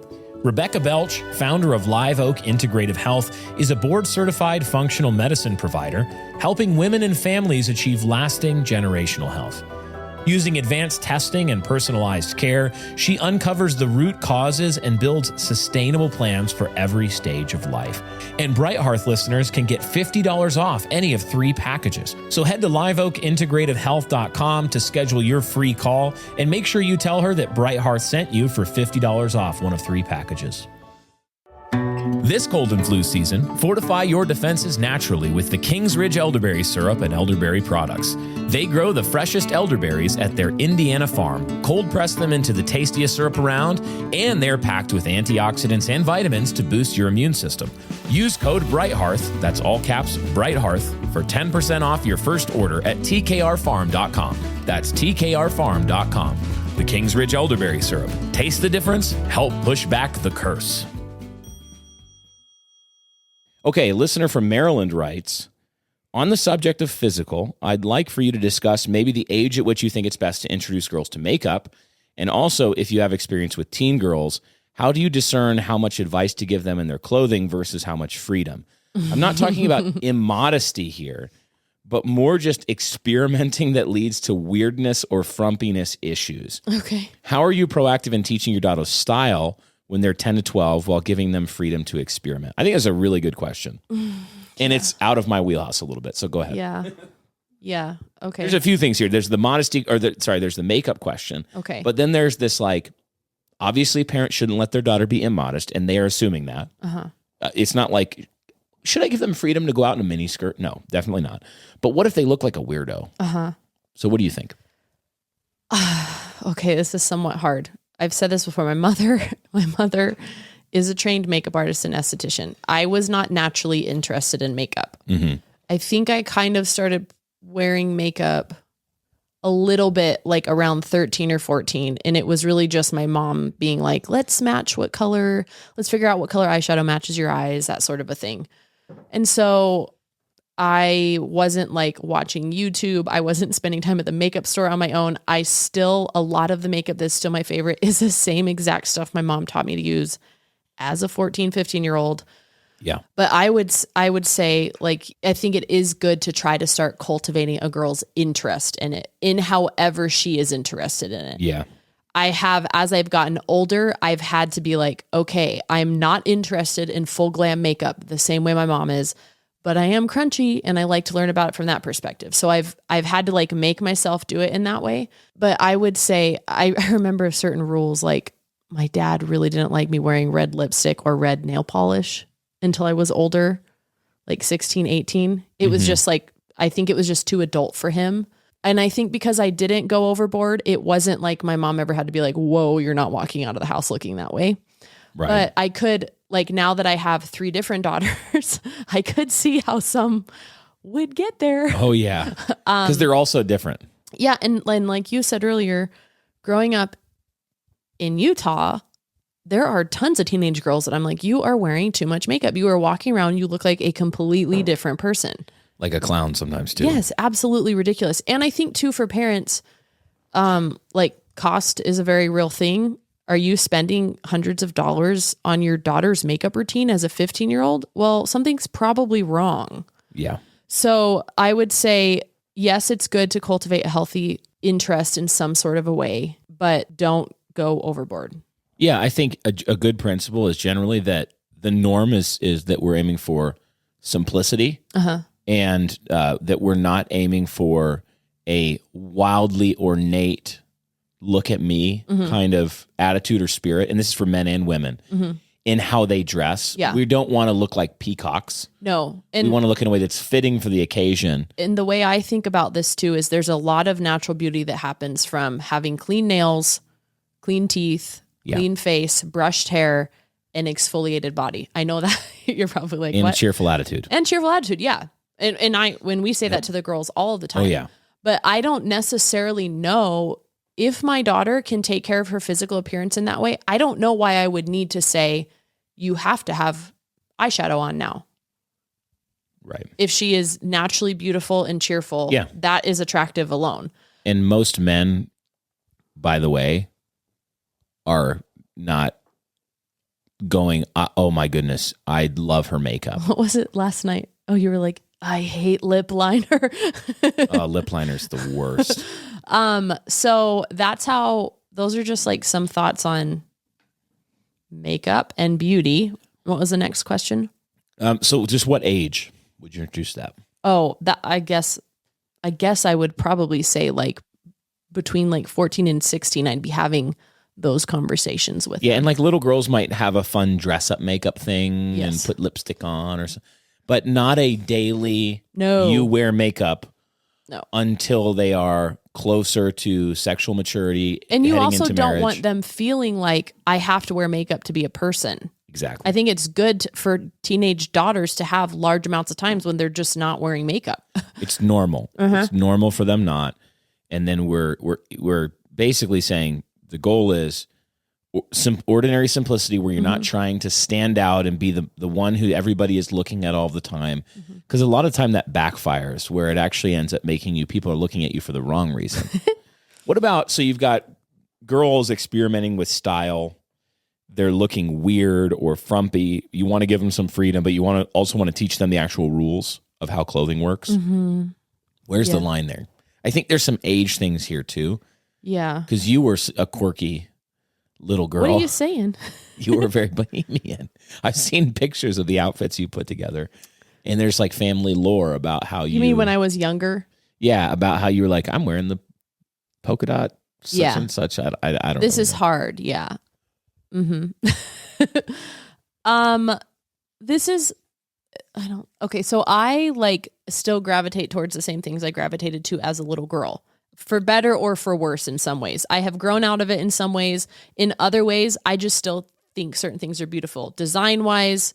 Rebecca Belch, founder of Live Oak Integrative Health, is a board-certified functional medicine provider helping women and families achieve lasting generational health. Using advanced testing and personalized care, she uncovers the root causes and builds sustainable plans for every stage of life. And Bright Hearth listeners can get $50 off any of 3 packages. So head to liveoakintegrativehealth.com to schedule your free call and make sure you tell her that Bright Hearth sent you for $50 off one of 3 packages. This cold and flu season, fortify your defenses naturally with the Kings Ridge elderberry syrup and elderberry products. They grow the freshest elderberries at their Indiana farm, cold press them into the tastiest syrup around, and they're packed with antioxidants and vitamins to boost your immune system. Use code BRIGHTHEARTH, that's all caps, BRIGHTHEARTH, for 10% off your first order at tkrfarm.com. That's tkrfarm.com. The Kings Ridge elderberry syrup. Taste the difference, help push back the curse. Okay, a listener from Maryland writes, on the subject of physical, I'd like for you to discuss maybe the age at which you think it's best to introduce girls to makeup, and also if you have experience with teen girls, how do you discern how much advice to give them in their clothing versus how much freedom? I'm not talking about immodesty here, but more just experimenting that leads to weirdness or frumpiness issues. Okay. How are you proactive in teaching your daughter style when they're 10 to 12 while giving them freedom to experiment? I think that's a really good question. And it's out of my wheelhouse a little bit. So go ahead. Yeah. Yeah. Okay. There's a few things here. There's the modesty there's the makeup question. Okay. But then there's this obviously parents shouldn't let their daughter be immodest, and they are assuming that. It's not like, should I give them freedom to go out in a mini skirt? No, definitely not. But what if they look like a weirdo? So what do you think? Okay. This is somewhat hard. I've said this before. My mother is a trained makeup artist and esthetician. I was not naturally interested in makeup. I think I kind of started wearing makeup a little bit like around 13 or 14. And it was really just my mom being like, let's match let's figure out what color eyeshadow matches your eyes, that sort of a thing. And so I wasn't like watching YouTube. I wasn't spending time at the makeup store on my own. A lot of the makeup that's still my favorite is the same exact stuff my mom taught me to use as a 14, 15-year-old. Yeah. But I would say, like, I think it is good to try to start cultivating a girl's interest in it, in however she is interested in it. Yeah. As I've gotten older, I've had to be like, okay, I'm not interested in full glam makeup the same way my mom is, but I am crunchy and I like to learn about it from that perspective. So I've had to like make myself do it in that way. But I would say, I remember certain rules, like my dad really didn't like me wearing red lipstick or red nail polish until I was older, like 16, 18. It was just like, I think it was just too adult for him. And I think because I didn't go overboard, it wasn't like my mom ever had to be like, whoa, you're not walking out of the house looking that way. Right. But I could, like, now that I have 3 different daughters, I could see how some would get there. Oh, yeah. Because they're all so different. Yeah. And like you said earlier, growing up in Utah, there are tons of teenage girls that I'm like, you are wearing too much makeup. You are walking around, you look like a completely different person. Like a clown sometimes too. Yes, absolutely ridiculous. And I think too, for parents, like cost is a very real thing. Are you spending hundreds of dollars on your daughter's makeup routine as a 15-year-old? Well, something's probably wrong. Yeah. So I would say, yes, it's good to cultivate a healthy interest in some sort of a way, but don't go overboard. Yeah, I think a good principle is generally that the norm is that we're aiming for simplicity, and that we're not aiming for a wildly ornate look at me kind of attitude or spirit. And this is for men and women in how they dress. Yeah. We don't want to look like peacocks. No. We want to look in a way that's fitting for the occasion. And the way I think about this too is there's a lot of natural beauty that happens from having clean nails, clean teeth, clean face, brushed hair, and exfoliated body. I know that you're probably like, and what? A cheerful attitude. And cheerful attitude, yeah. And when we say that to the girls all of the time. Oh, yeah. But I don't necessarily know if my daughter can take care of her physical appearance in that way, I don't know why I would need to say, you have to have eyeshadow on now. Right. If she is naturally beautiful and cheerful, that is attractive alone. And most men, by the way, are not going, oh my goodness, I love her makeup. What was it last night? Oh, you were like, I hate lip liner. Lip liner's the worst. So that's how, those are just like some thoughts on makeup and beauty. What was the next question? So just what age would you introduce that? Oh, that I guess I would probably say like between like 14 and 16, I'd be having those conversations with them. And like little girls might have a fun dress up makeup thing and put lipstick on or something, but not a daily, you wear makeup until they are closer to sexual maturity. And you also don't want them feeling like I have to wear makeup to be a person. Exactly. I think it's good for teenage daughters to have large amounts of times when they're just not wearing makeup. It's normal. It's normal for them not. And then we're basically saying the goal is ordinary simplicity where you're not trying to stand out and be the one who everybody is looking at all the time. Because a lot of time that backfires where it actually ends up making people are looking at you for the wrong reason. What about, so you've got girls experimenting with style. They're looking weird or frumpy. You want to give them some freedom, but you also want to teach them the actual rules of how clothing works. Where's the line there? I think there's some age things here too. Yeah. Because you were a quirky little girl. What are you saying? You were very bohemian. I've seen pictures of the outfits you put together, and there's like family lore about how you... You mean when I was younger? Yeah, about how you were like, I'm wearing the polka dot such and such. I don't This know. is hard, yeah. This is... Okay, so I like still gravitate towards the same things I gravitated to as a little girl. For better or for worse in some ways. I have grown out of it in some ways. In other ways, I just still think certain things are beautiful. Design-wise,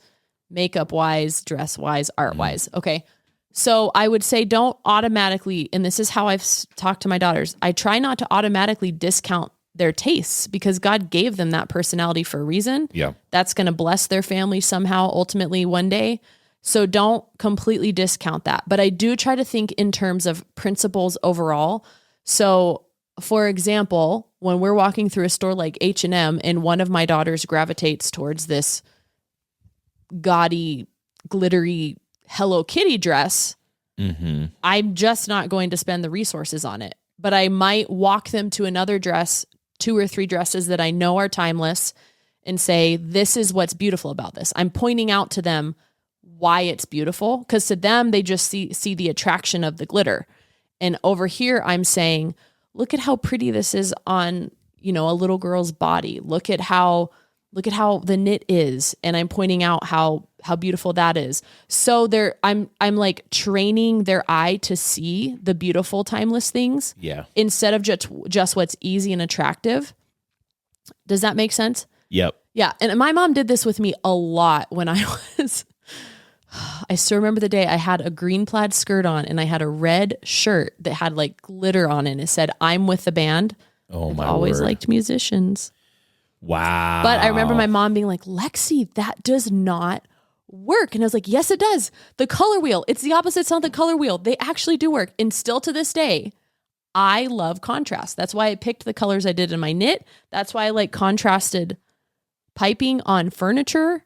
makeup-wise, dress-wise, art-wise. Okay. So I would say don't automatically, and this is how I've talked to my daughters, I try not to automatically discount their tastes because God gave them that personality for a reason. Yeah. That's going to bless their family somehow, ultimately one day. So don't completely discount that. But I do try to think in terms of principles overall. So, for example, when we're walking through a store like H&M and one of my daughters gravitates towards this gaudy, glittery Hello Kitty dress, I'm just not going to spend the resources on it. But I might walk them to another dress, 2 or 3 dresses that I know are timeless, and say, this is what's beautiful about this. I'm pointing out to them why it's beautiful, because to them, they just see the attraction of the glitter. And over here, I'm saying, look at how pretty this is on, a little girl's body. Look at how the knit is. And I'm pointing out how beautiful that is. So I'm like training their eye to see the beautiful, timeless things. Yeah. Instead of just what's easy and attractive. Does that make sense? Yep. Yeah. And my mom did this with me a lot when I still remember the day I had a green plaid skirt on and I had a red shirt that had like glitter on it. And it said, I'm with the band. Oh, my I've always word. liked musicians. Wow. But I remember my mom being like, Lexy, that does not work. And I was like, yes, it does. The color wheel. It's the opposite. It's not the color wheel. They actually do work. And still to this day, I love contrast. That's why I picked the colors I did in my knit. That's why I like contrasted piping on furniture.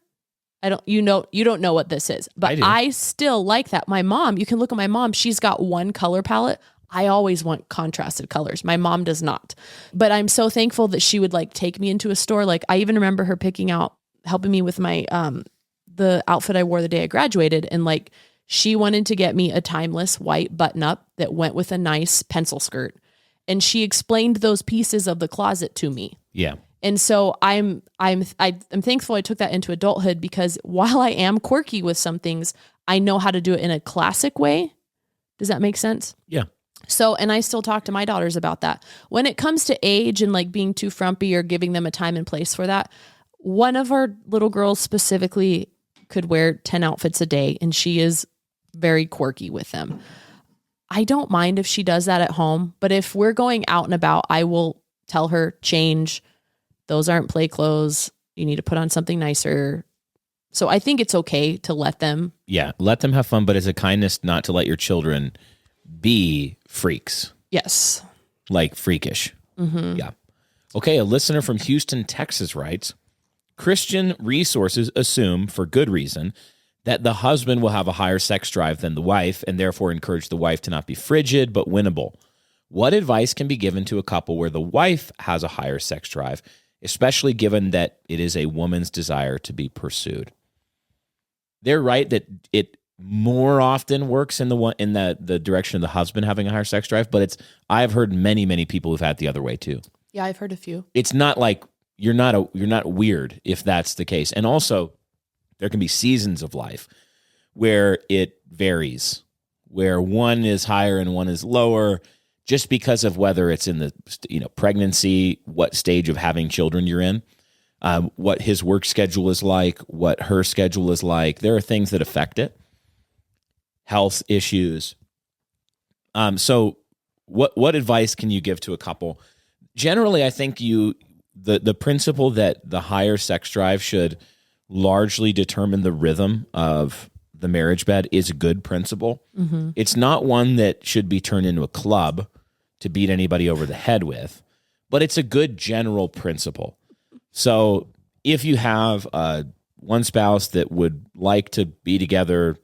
You don't know what this is, but I still like that. My mom, you can look at my mom. She's got one color palette. I always want contrasted colors. My mom does not, but I'm so thankful that she would like take me into a store. Like I even remember her helping me with my, the outfit I wore the day I graduated. And like, she wanted to get me a timeless white button up that went with a nice pencil skirt. And she explained those pieces of the closet to me. Yeah. And so I'm thankful I took that into adulthood because while I am quirky with some things, I know how to do it in a classic way. Does that make sense? Yeah. So, and I still talk to my daughters about that. When it comes to age and like being too frumpy or giving them a time and place for that, one of our little girls specifically could wear 10 outfits a day and she is very quirky with them. I don't mind if she does that at home, but if we're going out and about, I will tell her, change. Those aren't play clothes. You need to put on something nicer. So I think it's okay to let them. Yeah, let them have fun, but as a kindness not to let your children be freaks. Yes. Like freakish. Mm-hmm. Yeah. Okay, a listener from Houston, Texas writes, Christian resources assume, for good reason, that the husband will have a higher sex drive than the wife and therefore encourage the wife to not be frigid but winnable. What advice can be given to a couple where the wife has a higher sex drive, especially given that it is a woman's desire to be pursued? They're right that it more often works in the direction of the husband having a higher sex drive, but I've heard many people who've had the other way too. Yeah, I've heard a few. It's not like you're not weird if that's the case. And also, there can be seasons of life where it varies, where one is higher and one is lower, just because of whether it's in the pregnancy, what stage of having children you're in, what his work schedule is like, what her schedule is like. There are things that affect it, health issues. So what advice can you give to a couple? Generally, I think the principle that the higher sex drive should largely determine the rhythm of the marriage bed is a good principle. Mm-hmm. It's not one that should be turned into a club to beat anybody over the head with, but it's a good general principle. So if you have one spouse that would like to be together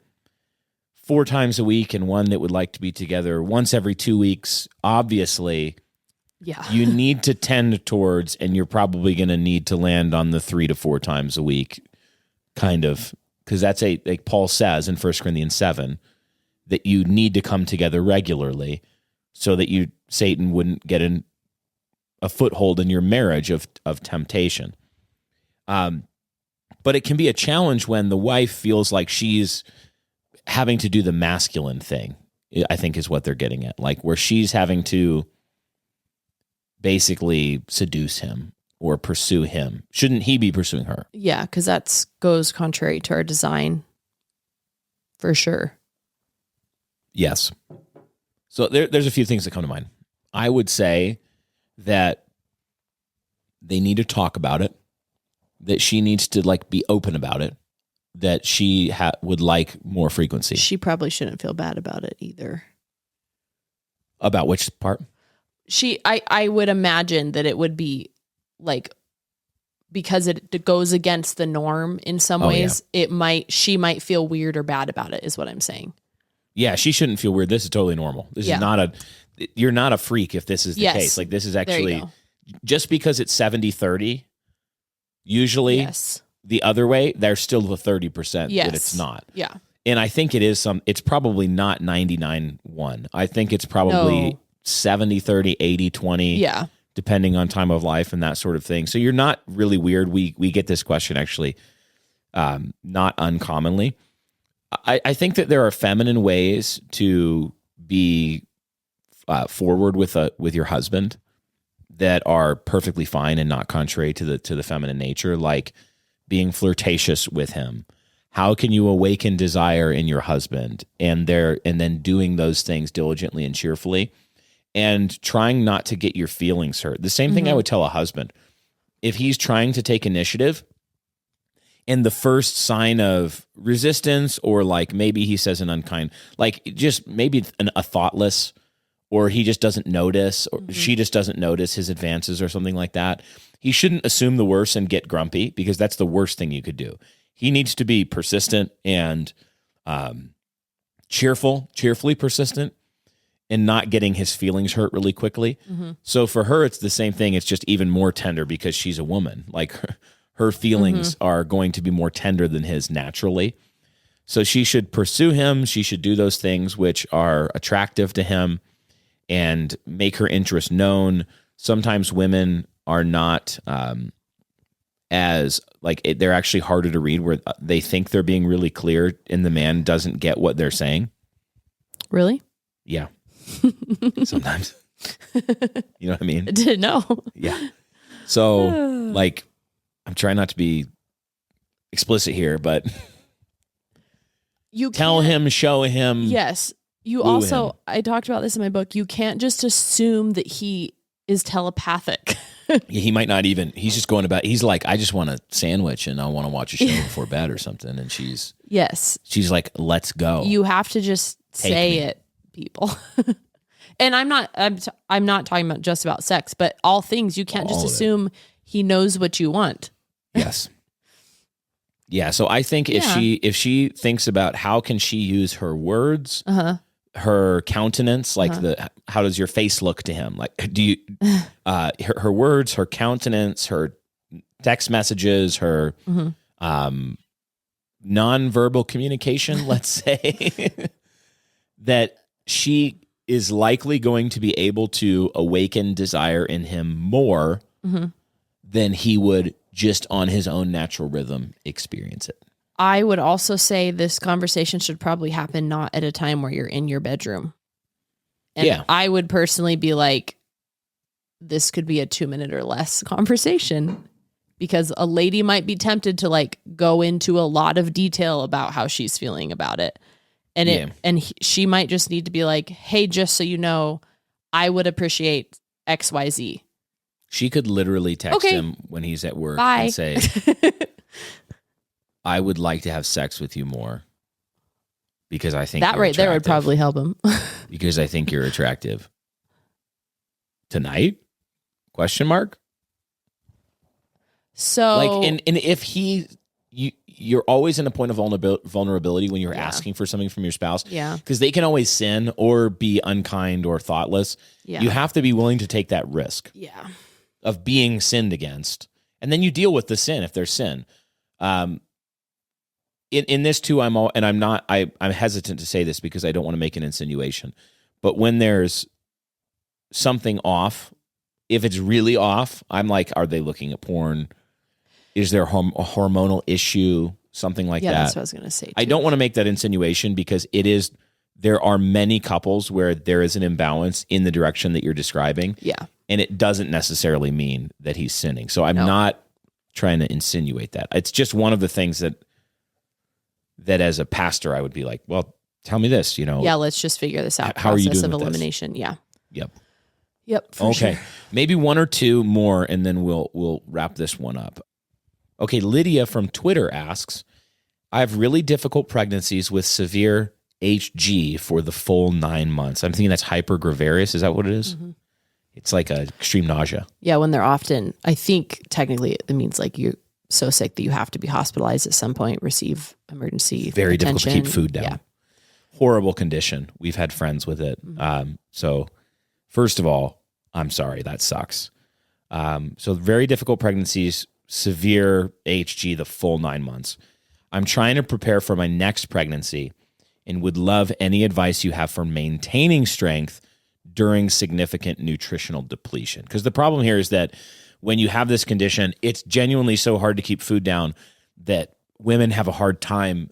4 times a week and one that would like to be together once every 2 weeks, obviously, you need to tend towards, and you're probably going to need to land on the 3 to 4 times a week, kind of, because that's like Paul says in 1 Corinthians 7, that you need to come together regularly so that Satan wouldn't get a foothold in your marriage of temptation. But it can be a challenge when the wife feels like she's having to do the masculine thing, I think is what they're getting at, like where she's having to basically seduce him or pursue him. Shouldn't he be pursuing her? Yeah, because that goes contrary to our design, for sure. Yes. So there's a few things that come to mind. I would say that they need to talk about it, that she needs to be open about it, that she would like more frequency. She probably shouldn't feel bad about it either. About which part? I would imagine that it would be because it goes against the norm in some ways. Yeah. She might feel weird or bad about it, is what I'm saying. Yeah, she shouldn't feel weird. This is totally normal. This is not you're not a freak if this is the case. Like, this is actually, just because it's 70-30, usually the other way, there's still the 30% that it's not. Yeah. And I think it's probably not 99-1. I think it's probably 70-30, 80-20. Yeah. Depending on time of life and that sort of thing. So you're not really weird. We get this question actually not uncommonly. I think that there are feminine ways to be forward with your husband that are perfectly fine and not contrary to the feminine nature, like being flirtatious with him. How can you awaken desire in your husband and then doing those things diligently and cheerfully and trying not to get your feelings hurt. The same thing I would tell a husband. If he's trying to take initiative and the first sign of resistance, or maybe he says an unkind, just maybe a thoughtless, or he just doesn't notice, or she just doesn't notice his advances or something like that, he shouldn't assume the worst and get grumpy, because that's the worst thing you could do. He needs to be persistent and cheerfully persistent, and not getting his feelings hurt really quickly. Mm-hmm. So for her, it's the same thing. It's just even more tender because she's a woman. Like her feelings are going to be more tender than his naturally. So she should pursue him. She should do those things which are attractive to him and make her interest known. Sometimes women are not they're actually harder to read, where they think they're being really clear and the man doesn't get what they're saying. Really? Yeah. Sometimes. You know what I mean? I didn't know. Yeah. So I'm trying not to be explicit here, but you tell him, show him. Yes. You also, I talked about this in my book. You can't just assume that he is telepathic. He might not even, he's just going about, he's like, I just want a sandwich and I want to watch a show before bed or something. And she's like, let's go. You have to just say it, people. And I'm not talking about just about sex, but all things. You can't just assume he knows what you want. Yes. Yeah. So I think if she thinks about how can she use her words, her countenance, like how does your face look to him? Like, do you, her words, her countenance, her text messages, her nonverbal communication, let's say, that she is likely going to be able to awaken desire in him more than he would just on his own natural rhythm experience it. I would also say this conversation should probably happen not at a time where you're in your bedroom. And I would personally be like, this could be a 2-minute or less conversation, because a lady might be tempted to like go into a lot of detail about how she's feeling about it. And she might just need to be like, hey, just so you know, I would appreciate XYZ. She could literally text him when he's at work and say, I would like to have sex with you more because I think that right there would probably help him. Because I think you're attractive. Tonight? Question mark? So like, and if you're always in a point of vulnerability when you're asking for something from your spouse. Yeah. Because they can always sin or be unkind or thoughtless. Yeah. You have to be willing to take that risk. Yeah. Of being sinned against. And then you deal with the sin if there's sin. In this too, I'm hesitant to say this because I don't want to make an insinuation. But when there's something off, if it's really off, I'm like, are they looking at porn? Is there a hormonal issue? Something like that. Yeah, that's what I was going to say too. I don't want to make that insinuation because there are many couples where there is an imbalance in the direction that you're describing. Yeah. And it doesn't necessarily mean that he's sinning. So I'm not trying to insinuate that. It's just one of the things that as a pastor, I would be like, well, tell me this, Yeah, let's just figure this out. How are you doing of with elimination? This? Yeah. Yep. For sure. Maybe one or two more, and then we'll wrap this one up. Okay, Lydia from Twitter asks, I have really difficult pregnancies with severe HG for the full 9 months. I'm thinking that's hypergraviorous. Is that what it is? Mm-hmm. It's like a extreme nausea. Yeah, when they're often, I think technically it means like you're so sick that you have to be hospitalized at some point, receive emergency Very attention. Difficult to keep food down. Yeah. Horrible condition. We've had friends with it. Mm-hmm. So first of all, I'm sorry, that sucks. So very difficult pregnancies, severe HG the full 9 months. I'm trying to prepare for my next pregnancy and would love any advice you have for maintaining strength during significant nutritional depletion. Because the problem here is that when you have this condition, it's genuinely so hard to keep food down that women have a hard time.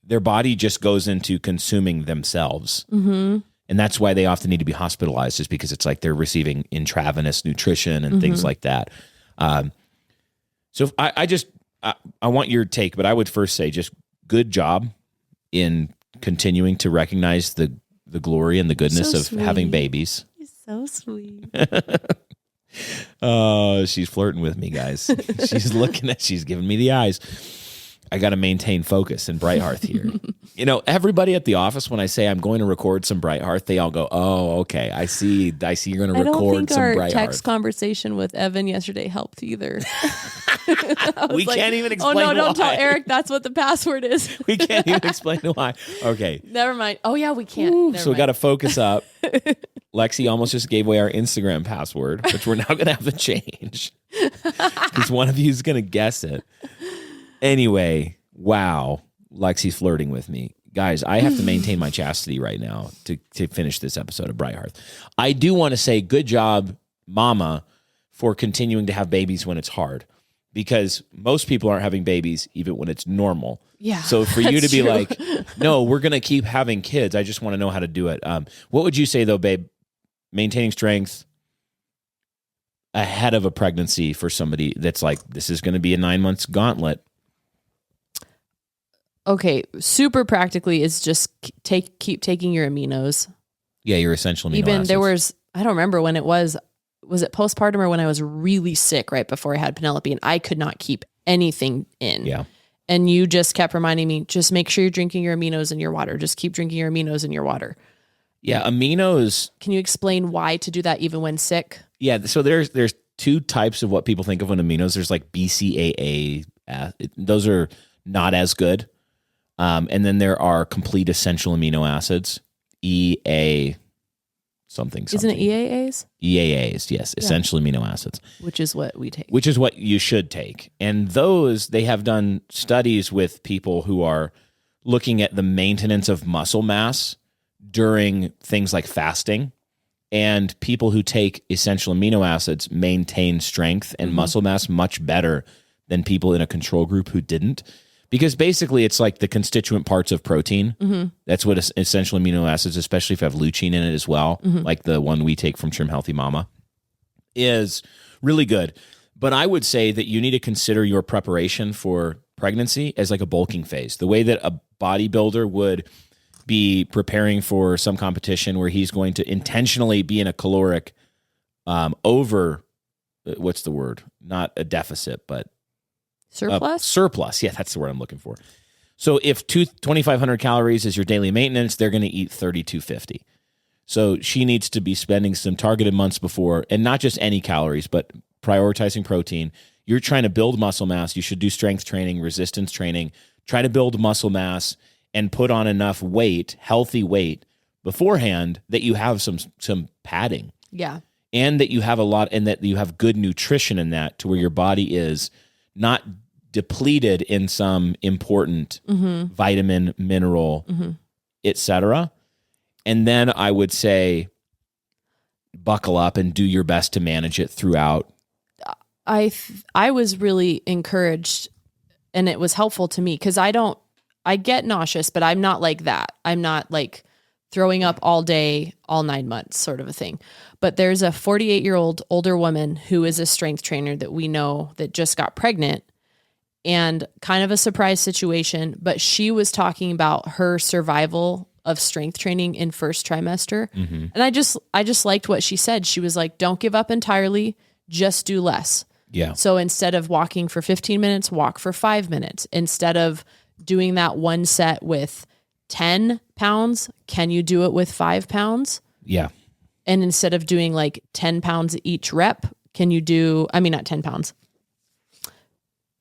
Their body just goes into consuming themselves. Mm-hmm. And that's why they often need to be hospitalized, is because it's like they're receiving intravenous nutrition and things like that. So I want your take, but I would first say just good job in continuing to recognize the glory and the goodness of having babies. He's so sweet. Oh, she's flirting with me, guys. She's giving me the eyes. I got to maintain focus in Bright Hearth here. Everybody at the office, when I say I'm going to record some Bright Hearth, they all go, oh, okay. I see you're going to record some Bright Hearth. I don't think our text conversation with Evan yesterday helped either. We can't even explain why. Oh, no, don't tell Eric that's what the password is. We can't even explain why. Okay. Never mind. Oh, yeah, we can't. So we got to focus up. Lexi almost just gave away our Instagram password, which we're now going to have to change because one of you is going to guess it. Anyway, wow, Lexi's flirting with me. Guys, I have to maintain my chastity right now to finish this episode of Bright Hearth. I do want to say good job, Mama, for continuing to have babies when it's hard, because most people aren't having babies even when it's normal. Yeah. So for you to be like, no, we're going to keep having kids. I just want to know how to do it. What would you say though, babe? Maintaining strength ahead of a pregnancy for somebody that's like, this is going to be a 9 months gauntlet. Okay, super practically is just keep taking your aminos. Yeah, your essential amino Even acids. there was, I don't remember when it was, was it postpartum or when I was really sick right before I had Penelope, and I could not keep anything in. Yeah. And you just kept reminding me, just make sure you're drinking your aminos in your water. Just keep drinking your aminos in your water. Yeah. Aminos. Can you explain why to do that even when sick? Yeah. So there's two types of what people think of when aminos. There's like BCAA. Those are not as good. And then there are complete essential amino acids, EA something. Isn't it EAAs? EAAs, yes, essential amino acids. Which is what we take. Which is what you should take. And those, they have done studies with people who are looking at the maintenance of muscle mass during things like fasting. And people who take essential amino acids maintain strength and muscle mass much better than people in a control group who didn't. Because basically it's like the constituent parts of protein. That's what essential amino acids, especially if you have leucine in it as well, like the one we take from Trim Healthy Mama, is really good. But I would say that you need to consider your preparation for pregnancy as like a bulking phase. The way that a bodybuilder would be preparing for some competition where he's going to intentionally be in a caloric over, what's the word? Not a deficit, but surplus? Surplus. Yeah, that's the word I'm looking for. So if 2,500 calories is your daily maintenance, they're going to eat 3,250. So she needs to be spending some targeted months before, and not just any calories, but prioritizing protein. You're trying to build muscle mass. You should do strength training, resistance training, try to build muscle mass and put on enough weight, healthy weight beforehand that you have some padding. Yeah. And that you have and that you have good nutrition in that to where your body is not depleted in some important vitamin, mineral, etc. And then I would say buckle up and do your best to manage it throughout. I was really encouraged, and it was helpful to me because I get nauseous, but I'm not like that. I'm not like throwing up all day, all 9 months sort of a thing. But there's a 48-year-old older woman who is a strength trainer that we know that just got pregnant, and kind of a surprise situation, but she was talking about her survival of strength training in first trimester. And I just liked what she said. She was like, don't give up entirely, just do less. Yeah. So instead of walking for 15 minutes, walk for 5 minutes. Instead of doing that one set with 10 pounds, can you do it with 5 pounds? Yeah. And instead of doing like 10 pounds each rep, can you do, not 10 pounds.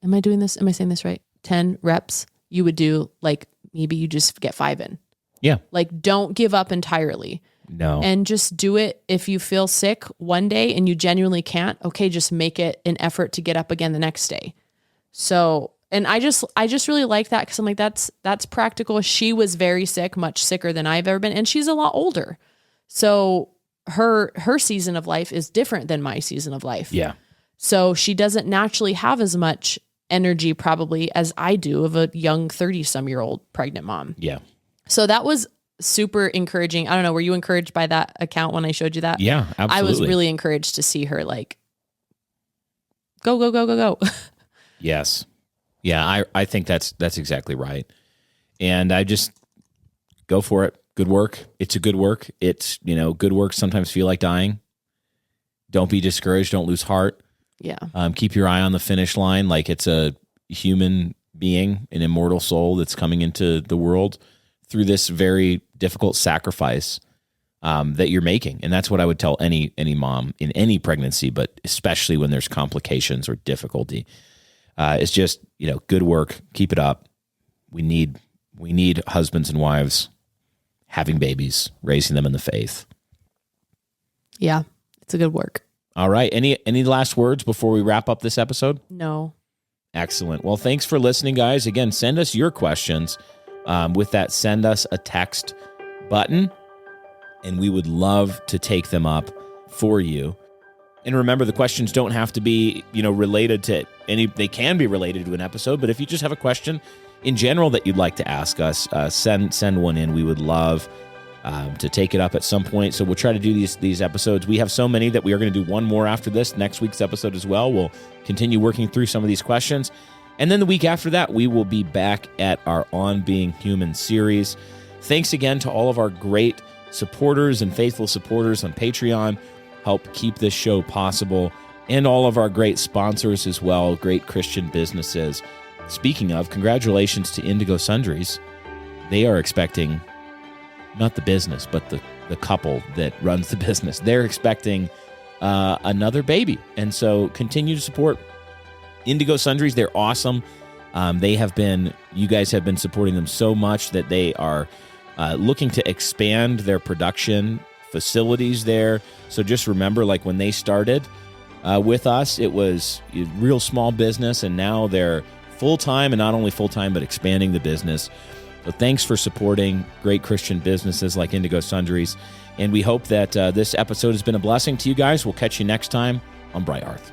Am I saying this right? 10 reps, you would do like, maybe you just get 5 in. Yeah. Like, don't give up entirely. No. And just do it. If you feel sick one day and you genuinely can't, okay, just make it an effort to get up again the next day. So, and I just really like that because I'm like, that's practical. She was very sick, much sicker than I've ever been. And she's a lot older. So her season of life is different than my season of life. Yeah. So she doesn't naturally have as much energy probably as I do of a young 30-some-year-old pregnant mom. Yeah. So that was super encouraging. I don't know. Were you encouraged by that account when I showed you that? Yeah, absolutely. I was really encouraged to see her like, go. Yes. Yeah, I think that's exactly right. And I just go for it. Good work. It's a good work. It's, good work sometimes feel like dying. Don't be discouraged. Don't lose heart. Yeah. Keep your eye on the finish line like it's a human being, an immortal soul that's coming into the world through this very difficult sacrifice that you're making. And that's what I would tell any mom in any pregnancy, but especially when there's complications or difficulty. It's just, good work. Keep it up. We need husbands and wives having babies, raising them in the faith. Yeah, it's a good work. All right. Any last words before we wrap up this episode? No. Excellent. Well, thanks for listening, guys. Again, send us your questions with that send us a text button, and we would love to take them up for you. And remember, the questions don't have to be, related to they can be related to an episode, but if you just have a question in general that you'd like to ask us, send one in. We would love to take it up at some point. So we'll try to do these episodes. We have so many that we are going to do one more after this, next week's episode as well. We'll continue working through some of these questions. And then the week after that, we will be back at our On Being Human series. Thanks again to all of our great supporters and faithful supporters on Patreon help keep this show possible, and all of our great sponsors as well, great Christian businesses. Speaking of, congratulations to Indigo Sundries. They are expecting, not the business, but the couple that runs the business. They're expecting another baby. And so continue to support Indigo Sundries. They're awesome. You guys have been supporting them so much that they are looking to expand their production facilities there. So just remember, like when they started with us, it was a real small business, and now they're full-time, and not only full-time, but expanding the business. So thanks for supporting great Christian businesses like Indigo Sundries. And we hope that this episode has been a blessing to you guys. We'll catch you next time on Bright Hearth.